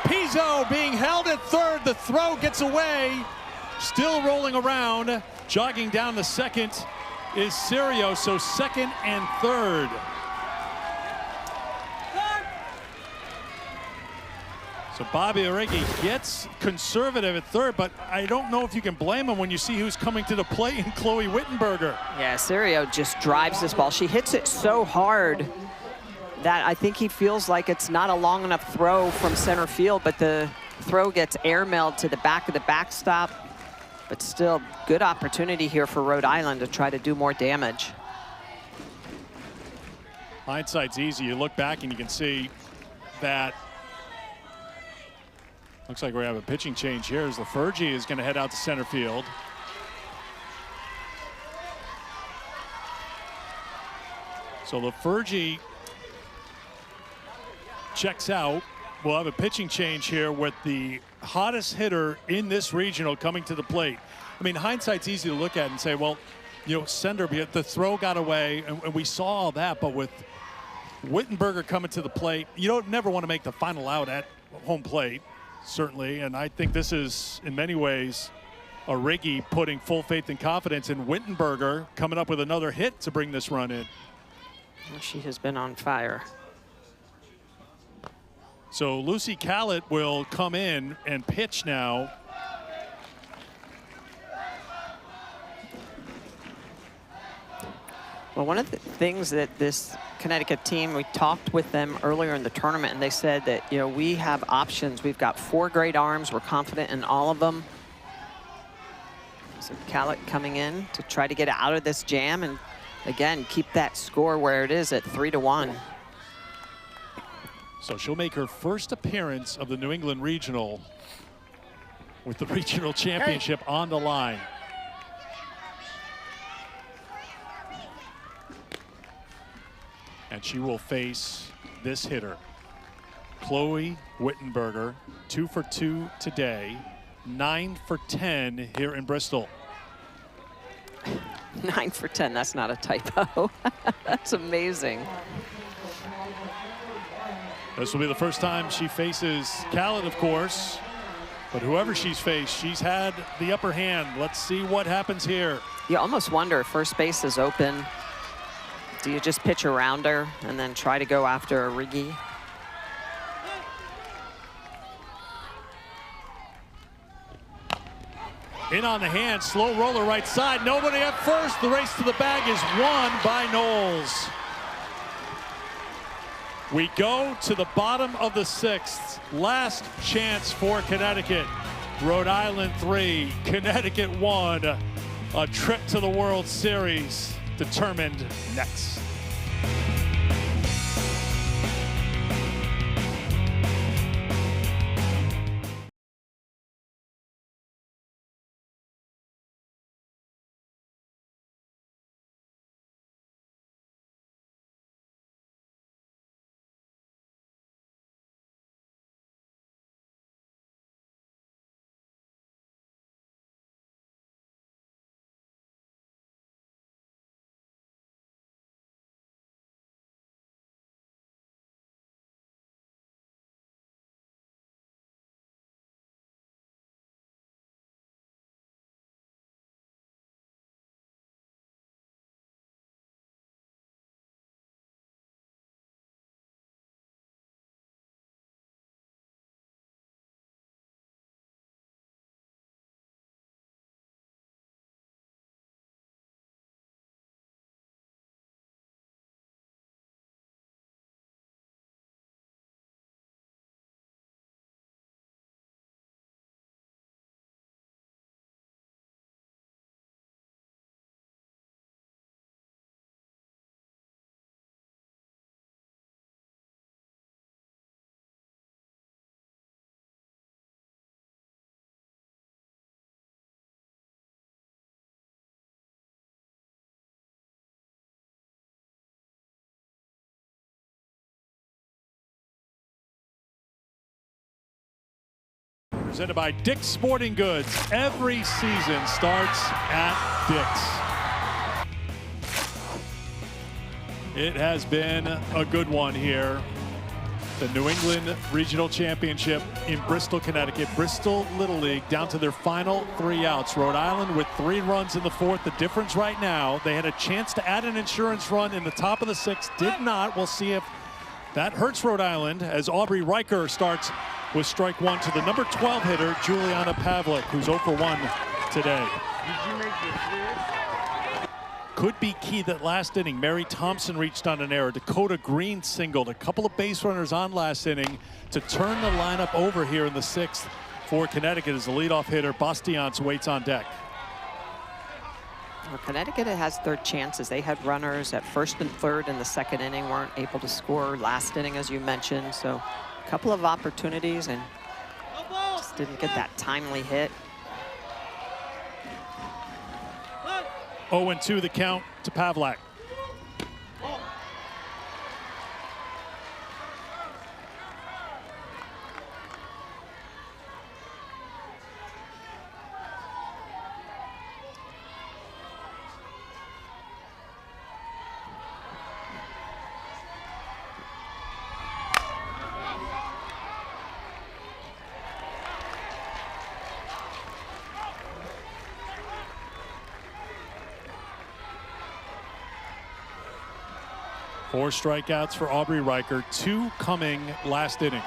Pizzo being held at third. The throw gets away. Still rolling around. Jogging down the second is Serio, so second and third. So Bobby Arrighi gets conservative at third, but I don't know if you can blame him when you see who's coming to the plate in Chloe Wittenberger. Yeah, Serio just drives this ball. She hits it so hard that I think he feels like it's not a long enough throw from center field, but the throw gets airmailed to the back of the backstop. But still, good opportunity here for Rhode Island to try to do more damage. Hindsight's easy. You look back and you can see that. Looks like we have a pitching change here as Lafergie is going to head out to center field. So Lafergie checks out. We'll have a pitching change here with the hottest hitter in this regional coming to the plate. I mean, hindsight's easy to look at and say, well, send her. The throw got away, and we saw all that. But with Wittenberger coming to the plate, you don't never want to make the final out at home plate, certainly. And I think this is, in many ways, Riggi putting full faith and confidence in Wittenberger coming up with another hit to bring this run in. Well, she has been on fire. So Lucy Callett will come in and pitch now. Well, one of the things that this Connecticut team, we talked with them earlier in the tournament, and they said that, we have options. We've got 4 great arms. We're confident in all of them. So Callett coming in to try to get out of this jam and, again, keep that score where it is at 3-1. So she'll make her first appearance of the New England Regional with the regional championship on the line. And she will face this hitter, Chloe Wittenberger, 2 for 2 today, 9 for 10 here in Bristol. 9 for 10, that's not a typo. That's amazing. This will be the first time she faces Callett, of course. But whoever she's faced, she's had the upper hand. Let's see what happens here. You almost wonder if first base is open. Do you just pitch around her and then try to go after Riggi? In on the hand, slow roller right side. Nobody at first. The race to the bag is won by Knowles. We go to the bottom of the 6th. Last chance for Connecticut. Rhode Island 3, Connecticut 1. A trip to the World Series determined next. Presented by Dick's Sporting Goods. Every season starts at Dick's. It has been a good one here. The New England Regional Championship in Bristol, Connecticut. Bristol Little League down to their final 3 outs. Rhode Island with 3 runs in the 4th. The difference right now, they had a chance to add an insurance run in the top of the 6th. Did not. We'll see if that hurts Rhode Island as Aubrey Riker starts with strike 1 to the number 12 hitter, Juliana Pavlik, who's 0 for 1 today. Could be key that last inning. Mary Thompson reached on an error. Dakota Green singled. A couple of base runners on last inning to turn the lineup over here in the 6th for Connecticut as the leadoff hitter, Bastiance, waits on deck. Well, Connecticut has their chances. They had runners at 1st and 3rd in the 2nd inning, weren't able to score last inning, as you mentioned. So a couple of opportunities and just didn't get that timely hit. 0-2 the count to Pavlik. 4 strikeouts for Aubrey Riker, 2 coming last inning.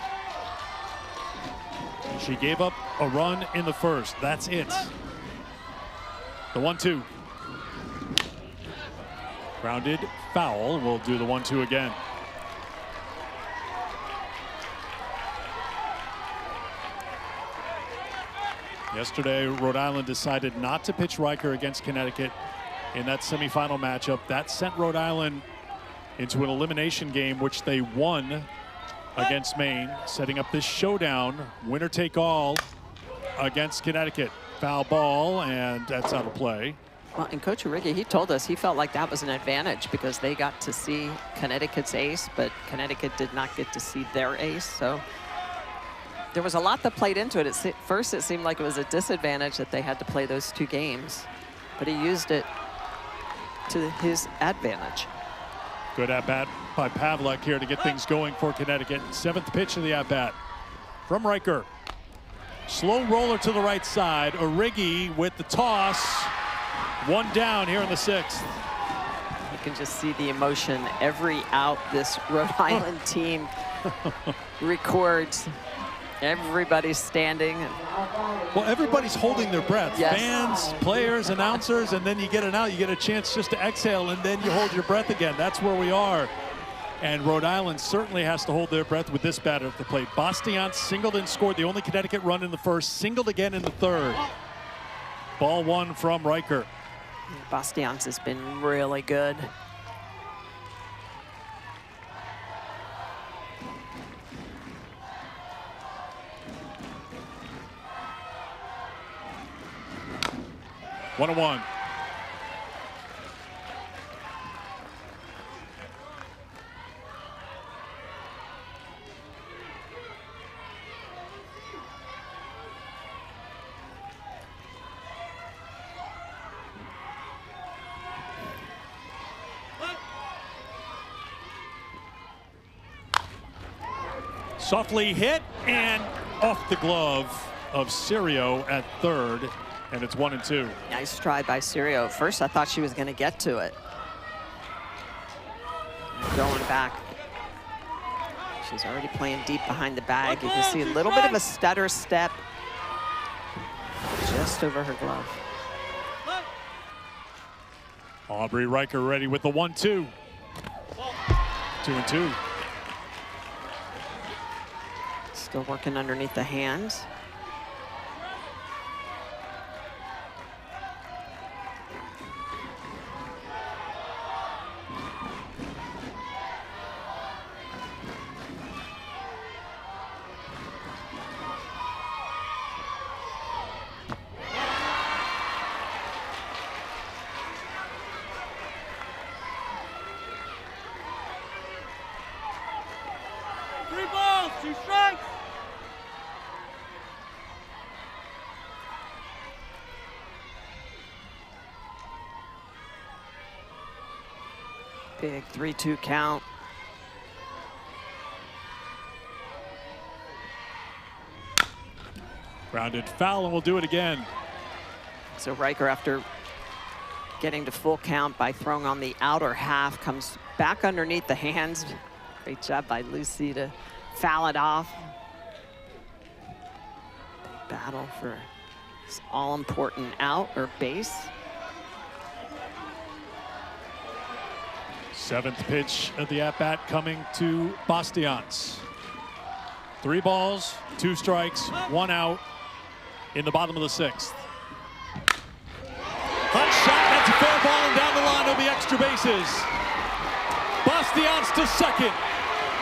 She gave up a run in the first. That's it. The 1-2. Grounded foul. We'll do the 1-2 again. Yesterday, Rhode Island decided not to pitch Riker against Connecticut in that semifinal matchup. That sent Rhode Island into an elimination game, which they won against Maine, setting up this showdown, winner take all against Connecticut. Foul ball, and that's out of play. Well, and Coach Arrighi, he told us he felt like that was an advantage because they got to see Connecticut's ace, but Connecticut did not get to see their ace. So there was a lot that played into it. At first, it seemed like it was a disadvantage that they had to play those 2 games, but he used it to his advantage. Good at-bat by Pavlik here to get things going for Connecticut. 7th pitch of the at-bat from Riker. Slow roller to the right side. Arrighi with the toss. 1 down here in the 6th. You can just see the emotion every out this Rhode Island team records. Everybody's standing. Well, everybody's holding their breath. Yes. Fans, players, announcers, and then you get an out. You get a chance just to exhale, and then you hold your breath again. That's where we are. And Rhode Island certainly has to hold their breath with this batter at the plate. Bastian singled and scored the only Connecticut run in the first, singled again in the 3rd. Ball 1 from Riker. Bastian's has been really good. One and 1. Softly hit and off the glove of Sirio at 3rd, and it's 1 and 2. Nice try by Sirio. First, I thought she was going to get to it. Going back. She's already playing deep behind the bag. You can see a little bit of a stutter step just over her glove. Aubrey Riker ready with the 1-2. 2 and 2. Still working underneath the hands. Big 3-2 count. Grounded foul, and we'll do it again. So Riker, after getting to full count by throwing on the outer half, comes back underneath the hands. Great job by Lucy to foul it off. Big battle for this all-important out or base. 7th pitch of the at-bat coming to Bastians. 3 balls, 2 strikes, 1 out in the bottom of the 6th. Hot shot, that's a fair ball, and down the line will be extra bases. Bastians to 2nd,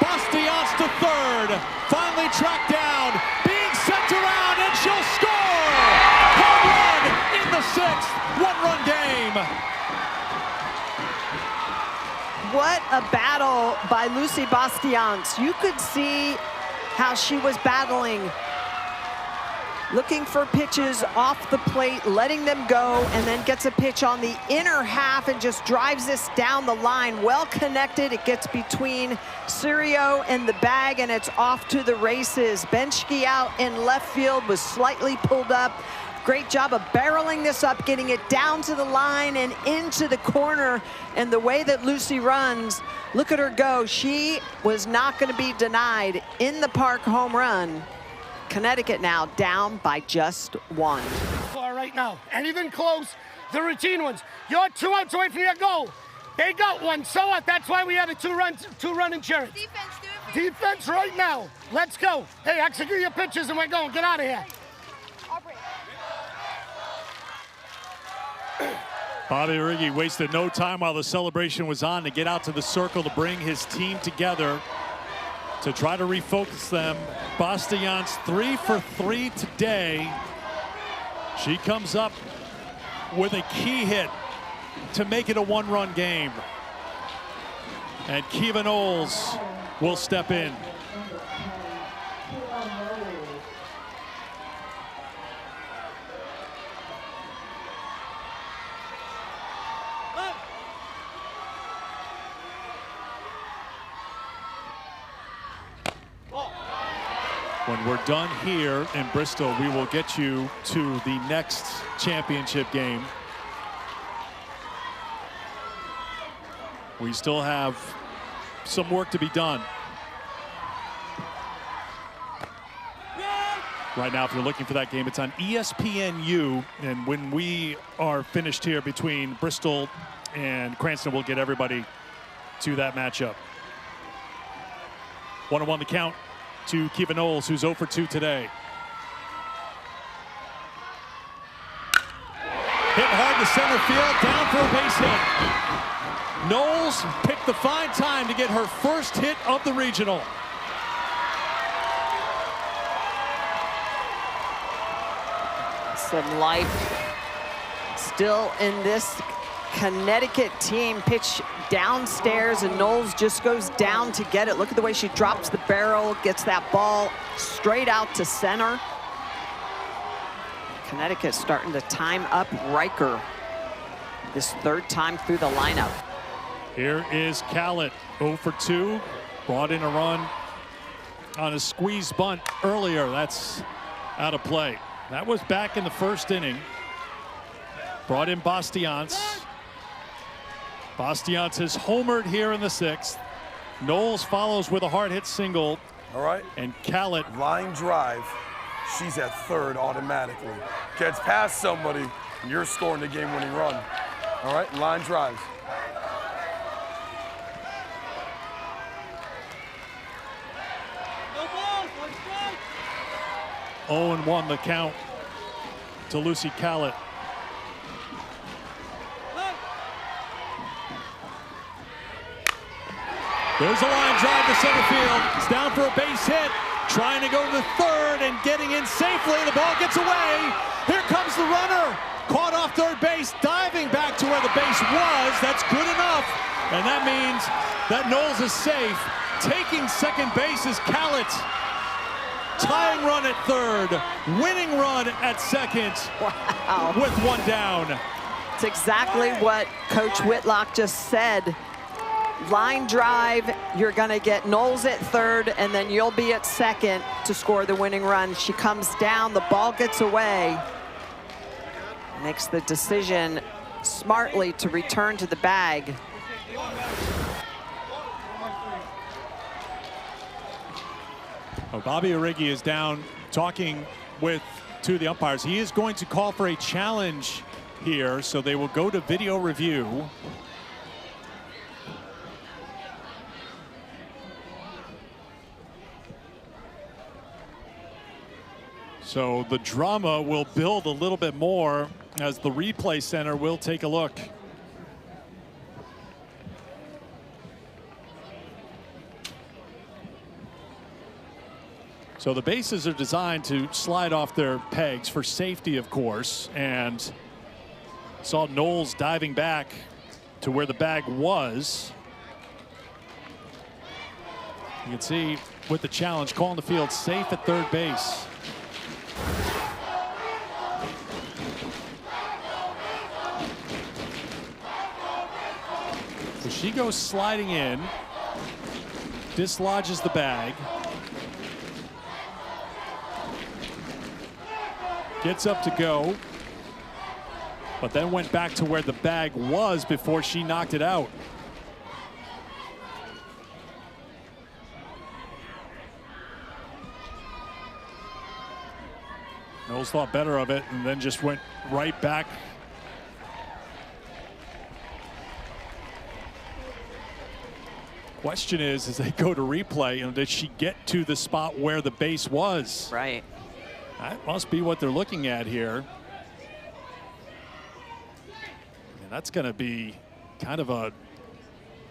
Bastians to 3rd, finally tracked down, being sent around, and she'll score! Home run in the 6th, 1-run game. What a battle by Lucy Bastians. You could see how she was battling, looking for pitches off the plate, letting them go, and then gets a pitch on the inner half and just drives this down the line. Well connected. It gets between Sirio and the bag, and it's off to the races. Benschke out in left field was slightly pulled up. great job of barreling this up, getting it down to the line and into the corner. And the way that Lucy runs, look at her go. She was not going to be denied in the park home run. Connecticut now down by just 1. Far right now, anything close, the routine ones. You're 2 outs away from your goal. They got one, so what? That's why we had a two-run insurance. Defense, do it. Defense right now. Let's go. Hey, execute your pitches and we're going. Get out of here. Bobby Riggi wasted no time while the celebration was on to get out to the circle to bring his team together to try to refocus them. Bastian's 3 for 3 today. She comes up with a key hit to make it a 1-run game. And Kiva Knowles will step in. When we're done here in Bristol, we will get you to the next championship game. We still have some work to be done. Right now, if you're looking for that game, it's on ESPNU. And when we are finished here between Bristol and Cranston, we'll get everybody to that matchup. 1-1 the count to Kiva Knowles, who's 0 for 2 today. Hit hard to center field, down for a base hit. Knowles picked the fine time to get her first hit of the regional. Some life still in this Connecticut team. Pitch downstairs and Knowles just goes down to get it. Look at the way she drops the barrel, gets that ball straight out to center. Connecticut starting to time up Riker this 3rd time through the lineup. Here is Callett, 0 for 2. Brought in a run on a squeeze bunt earlier. That's out of play. That was back in the 1st inning. Brought in Bastians. Bastians has homered here in the 6th. Knowles follows with a hard hit single. All right. And Callett. Line drive. She's at 3rd automatically. Gets past somebody, and you're scoring the game-winning run. All right, line drives. 0-1 the count to Lucy Callett. There's a line drive to center field. It's down for a base hit. Trying to go to the 3rd and getting in safely. The ball gets away. Here comes the runner. Caught off 3rd base, diving back to where the base was. That's good enough. And that means that Knowles is safe. Taking 2nd base is Callett. Tying run at 3rd. Winning run at 2nd. Wow. With 1 down. It's exactly what Coach Whitlock just said. Line drive, you're going to get Knowles at 3rd, and then you'll be at 2nd to score the winning run. She comes down, the ball gets away. Makes the decision smartly to return to the bag. Oh, Bobby Riggi is down talking with 2 of the umpires. He is going to call for a challenge here, so they will go to video review. So the drama will build a little bit more as the replay center will take a look. So the bases are designed to slide off their pegs for safety, of course, and saw Knowles diving back to where the bag was. You can see with the challenge, calling the field safe at 3rd base. So she goes sliding in, dislodges the bag. Gets up to go, but then went back to where the bag was before she knocked it out. Knowles thought better of it and then just went right back. Question is, as they go to replay, did she get to the spot where the base was? Right. That must be what they're looking at here. And that's going to be kind of a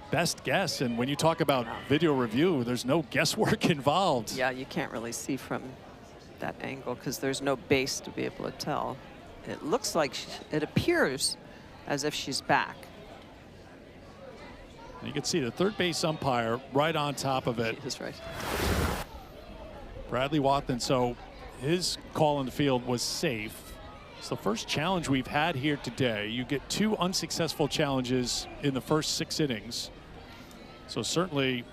best guess. And when you talk about video review, there's no guesswork involved. Yeah, you can't really see from that angle because there's no base to be able to tell. It looks like it appears as if she's back. You can see the third base umpire right on top of it. That's right. Bradley Wathen, so his call in the field was safe. It's the first challenge we've had here today. You get 2 unsuccessful challenges in the first 6 innings. So certainly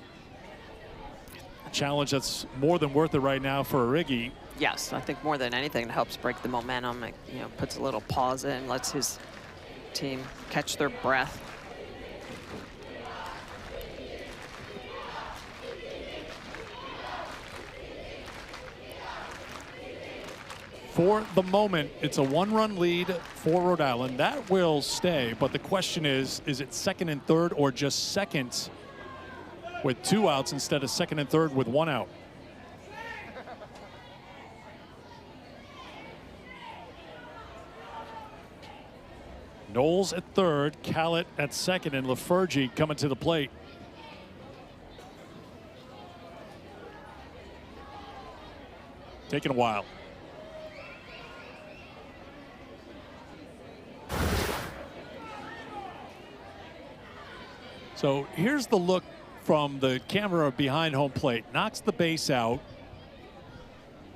a challenge that's more than worth it right now for Origi. Yes, I think more than anything, it helps break the momentum. It, puts a little pause in, lets his team catch their breath. For the moment, it's a 1-run lead for Rhode Island. That will stay, but the question is it second and third or just second with 2 outs instead of second and third with 1 out? Knowles at third, Callett at second, and Lafergie coming to the plate. Taking a while. So here's the look from the camera behind home plate. Knocks the base out,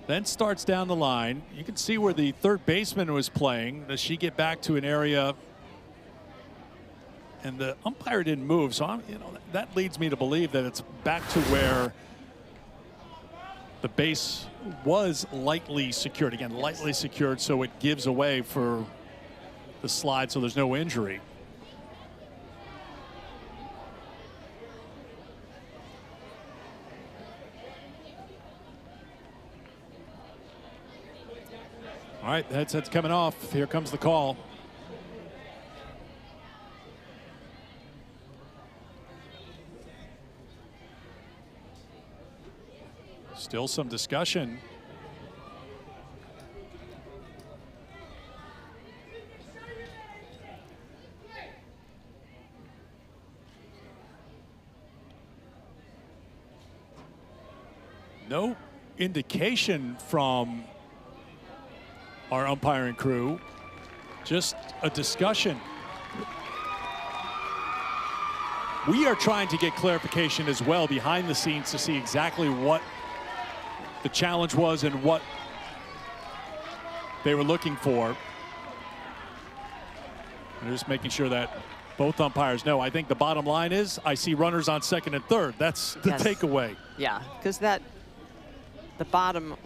then starts down the line. You can see where the third baseman was playing. Does she get back to an area? And the umpire didn't move, so that leads me to believe that it's back to where the base was lightly secured. Again, lightly secured, so it gives away for the slide, so there's no injury. All right, headset's coming off. Here comes the call. Still some discussion. No indication from our umpiring crew, just a discussion. We are trying to get clarification as well behind the scenes to see exactly what the challenge was and what they were looking for. And just making sure that both umpires know. I think the bottom line is I see runners on second and third. That's the takeaway. Yeah, because the bottom,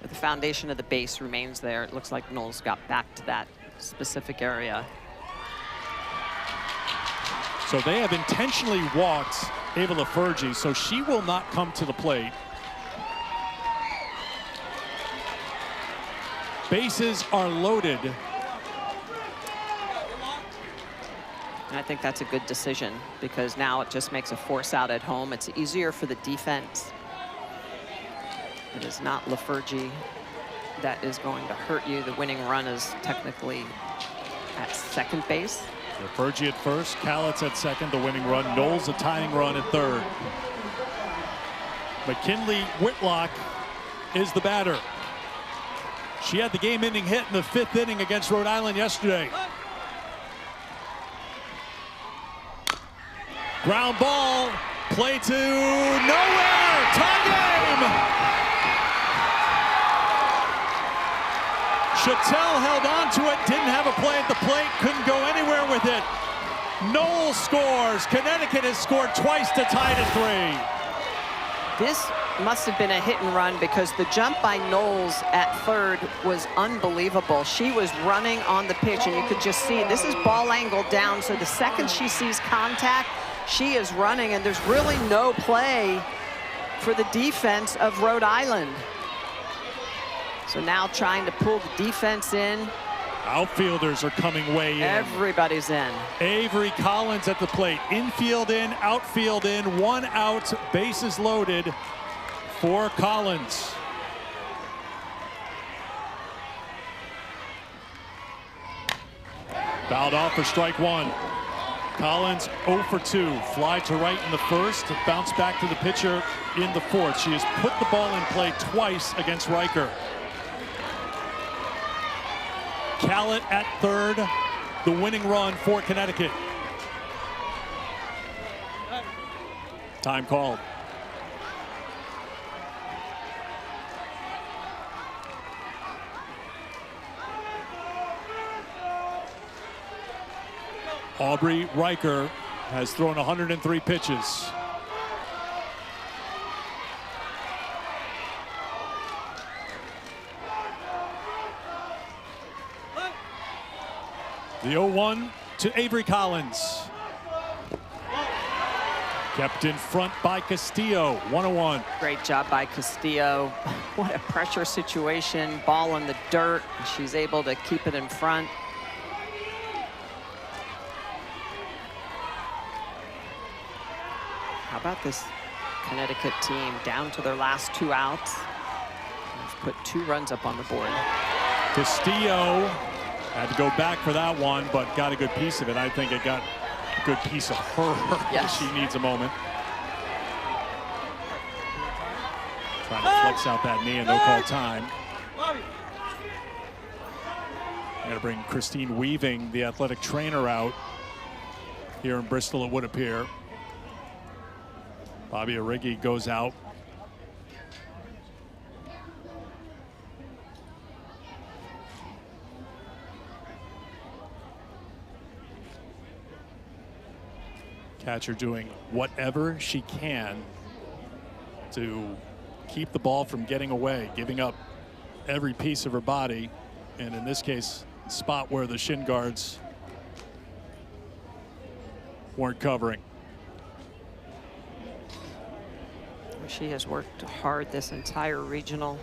the foundation of the base remains there. It looks like Knowles got back to that specific area. So they have intentionally walked Ava Lafergie, so she will not come to the plate. Bases are loaded. And I think that's a good decision because now it just makes a force out at home. It's easier for the defense. It is not Lafergie that is going to hurt you. The winning run is technically at second base. Lafergie at first, Callett's at second, the winning run. Knowles a tying run at third. McKinley Whitlock is the batter. She had the game-ending hit in the 5th inning against Rhode Island yesterday. Ground ball, play to nowhere, tie game! Chattel held on to it, didn't have a play at the plate, couldn't go anywhere with it. Knowles scores. Connecticut has scored twice to tie it at 3. This must have been a hit and run because the jump by Knowles at third was unbelievable. She was running on the pitch, and you could just see this is ball angle down. So the second she sees contact, she is running, and there's really no play for the defense of Rhode Island. So now trying to pull the defense in. Outfielders are coming way in. Everybody's in. Avery Collins at the plate. Infield in, outfield in, 1 out, bases loaded for Collins. Fouled off for strike 1. Collins 0 for 2. Fly to right in the first, bounce back to the pitcher in the fourth. She has put the ball in play twice against Riker. Callett at third, the winning run for Connecticut. Time called. Aubrey Riker has thrown 103 pitches. The 0-1 to Avery Collins. Kept in front by Castillo, 1-1. Great job by Castillo. What a pressure situation. Ball in the dirt. She's able to keep it in front. How about this Connecticut team down to their last 2 outs? They've put 2 runs up on the board. Castillo had to go back for that one, but got a good piece of it. I think it got a good piece of her. Yes. She needs a moment. Trying to flex out that knee and no call time. I'm going to bring Christine Weaving, the athletic trainer, out here in Bristol, it would appear. Bobby Origi goes out. Catcher doing whatever she can to keep the ball from getting away, giving up every piece of her body, and in this case, the spot where the shin guards weren't covering. She has worked hard this entire regional.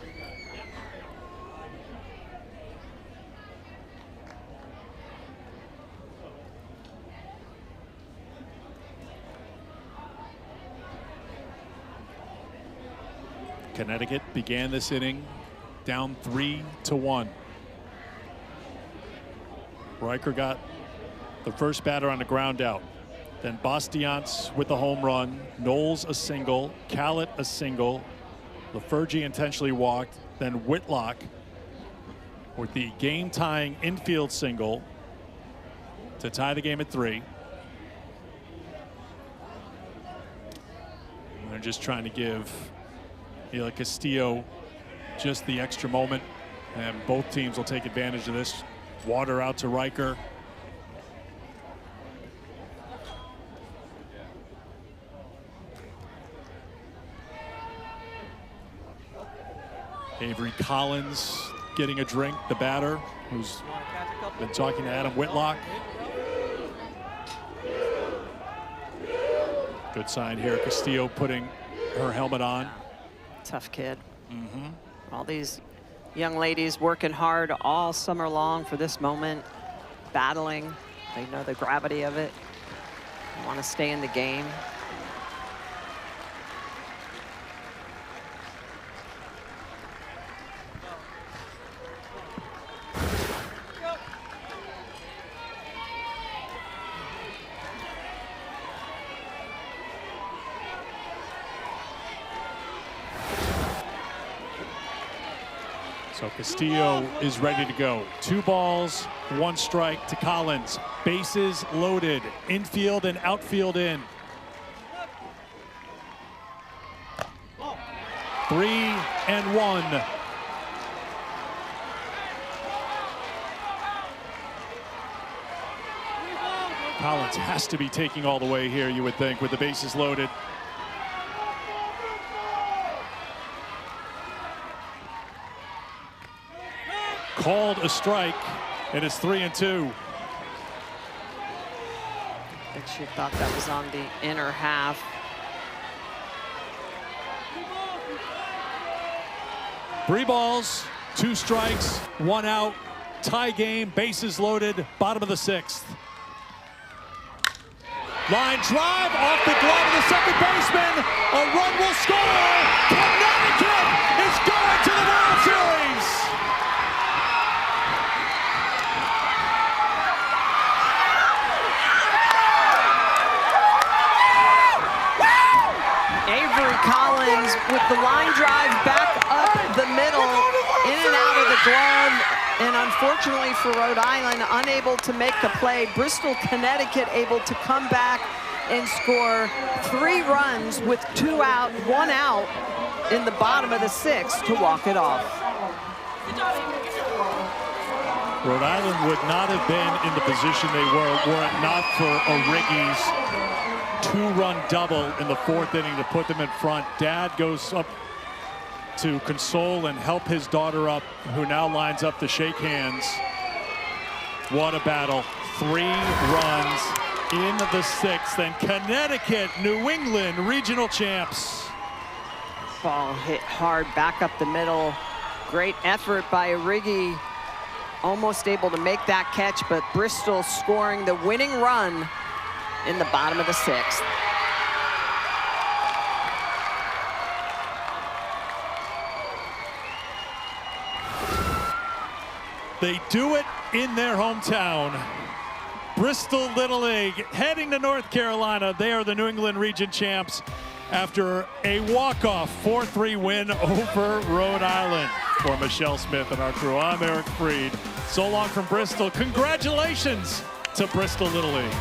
Connecticut began this inning down 3-1. Riker got the first batter on the ground out. Then Bastiance with the home run, Knowles a single, Callett a single, LaFergie intentionally walked, then Whitlock with the game-tying infield single to tie the game at 3. And they're just trying to give Hila Castillo just the extra moment, and both teams will take advantage of this. Water out to Riker. Avery Collins getting a drink, the batter, who's been talking to Adam Whitlock. Good sign here, Castillo putting her helmet on. Tough kid. All these young ladies working hard all summer long for this moment, battling. They know the gravity of it. They want to stay in the game. So Castillo is ready to go. 2 balls, 1 strike to Collins. Bases loaded, infield and outfield in. 3-1. Collins has to be taking all the way here, you would think, with the bases loaded. called a strike, and it's 3-2. I think she thought that was on the inner half. Three balls, 2 strikes, 1 out. Tie game, bases loaded, bottom of the 6th. Line drive off the glove of the second baseman. A run will score. Connecticut is going to the World Series. Avery Collins with the line drive back up the middle, in and out of the glove. And unfortunately for Rhode Island, unable to make the play. Bristol, Connecticut able to come back and score 3 runs with 2 out, 1 out in the bottom of the 6th to walk it off. Rhode Island would not have been in the position they were it not for O'Riggy's 2-run double in the 4th inning to put them in front. Dad goes up to console and help his daughter up, who now lines up to shake hands. What a battle. 3 runs in the 6th, and Connecticut, New England regional champs. Ball hit hard back up the middle. Great effort by O'Riggy. Almost able to make that catch, but Bristol scoring the winning run in the bottom of the 6th. They do it in their hometown. Bristol Little League heading to North Carolina. They are the New England region champs after a walk-off 4-3 win over Rhode Island. For Michelle Smith and our crew, I'm Eric Freed. So long from Bristol. Congratulations to Bristol Little League.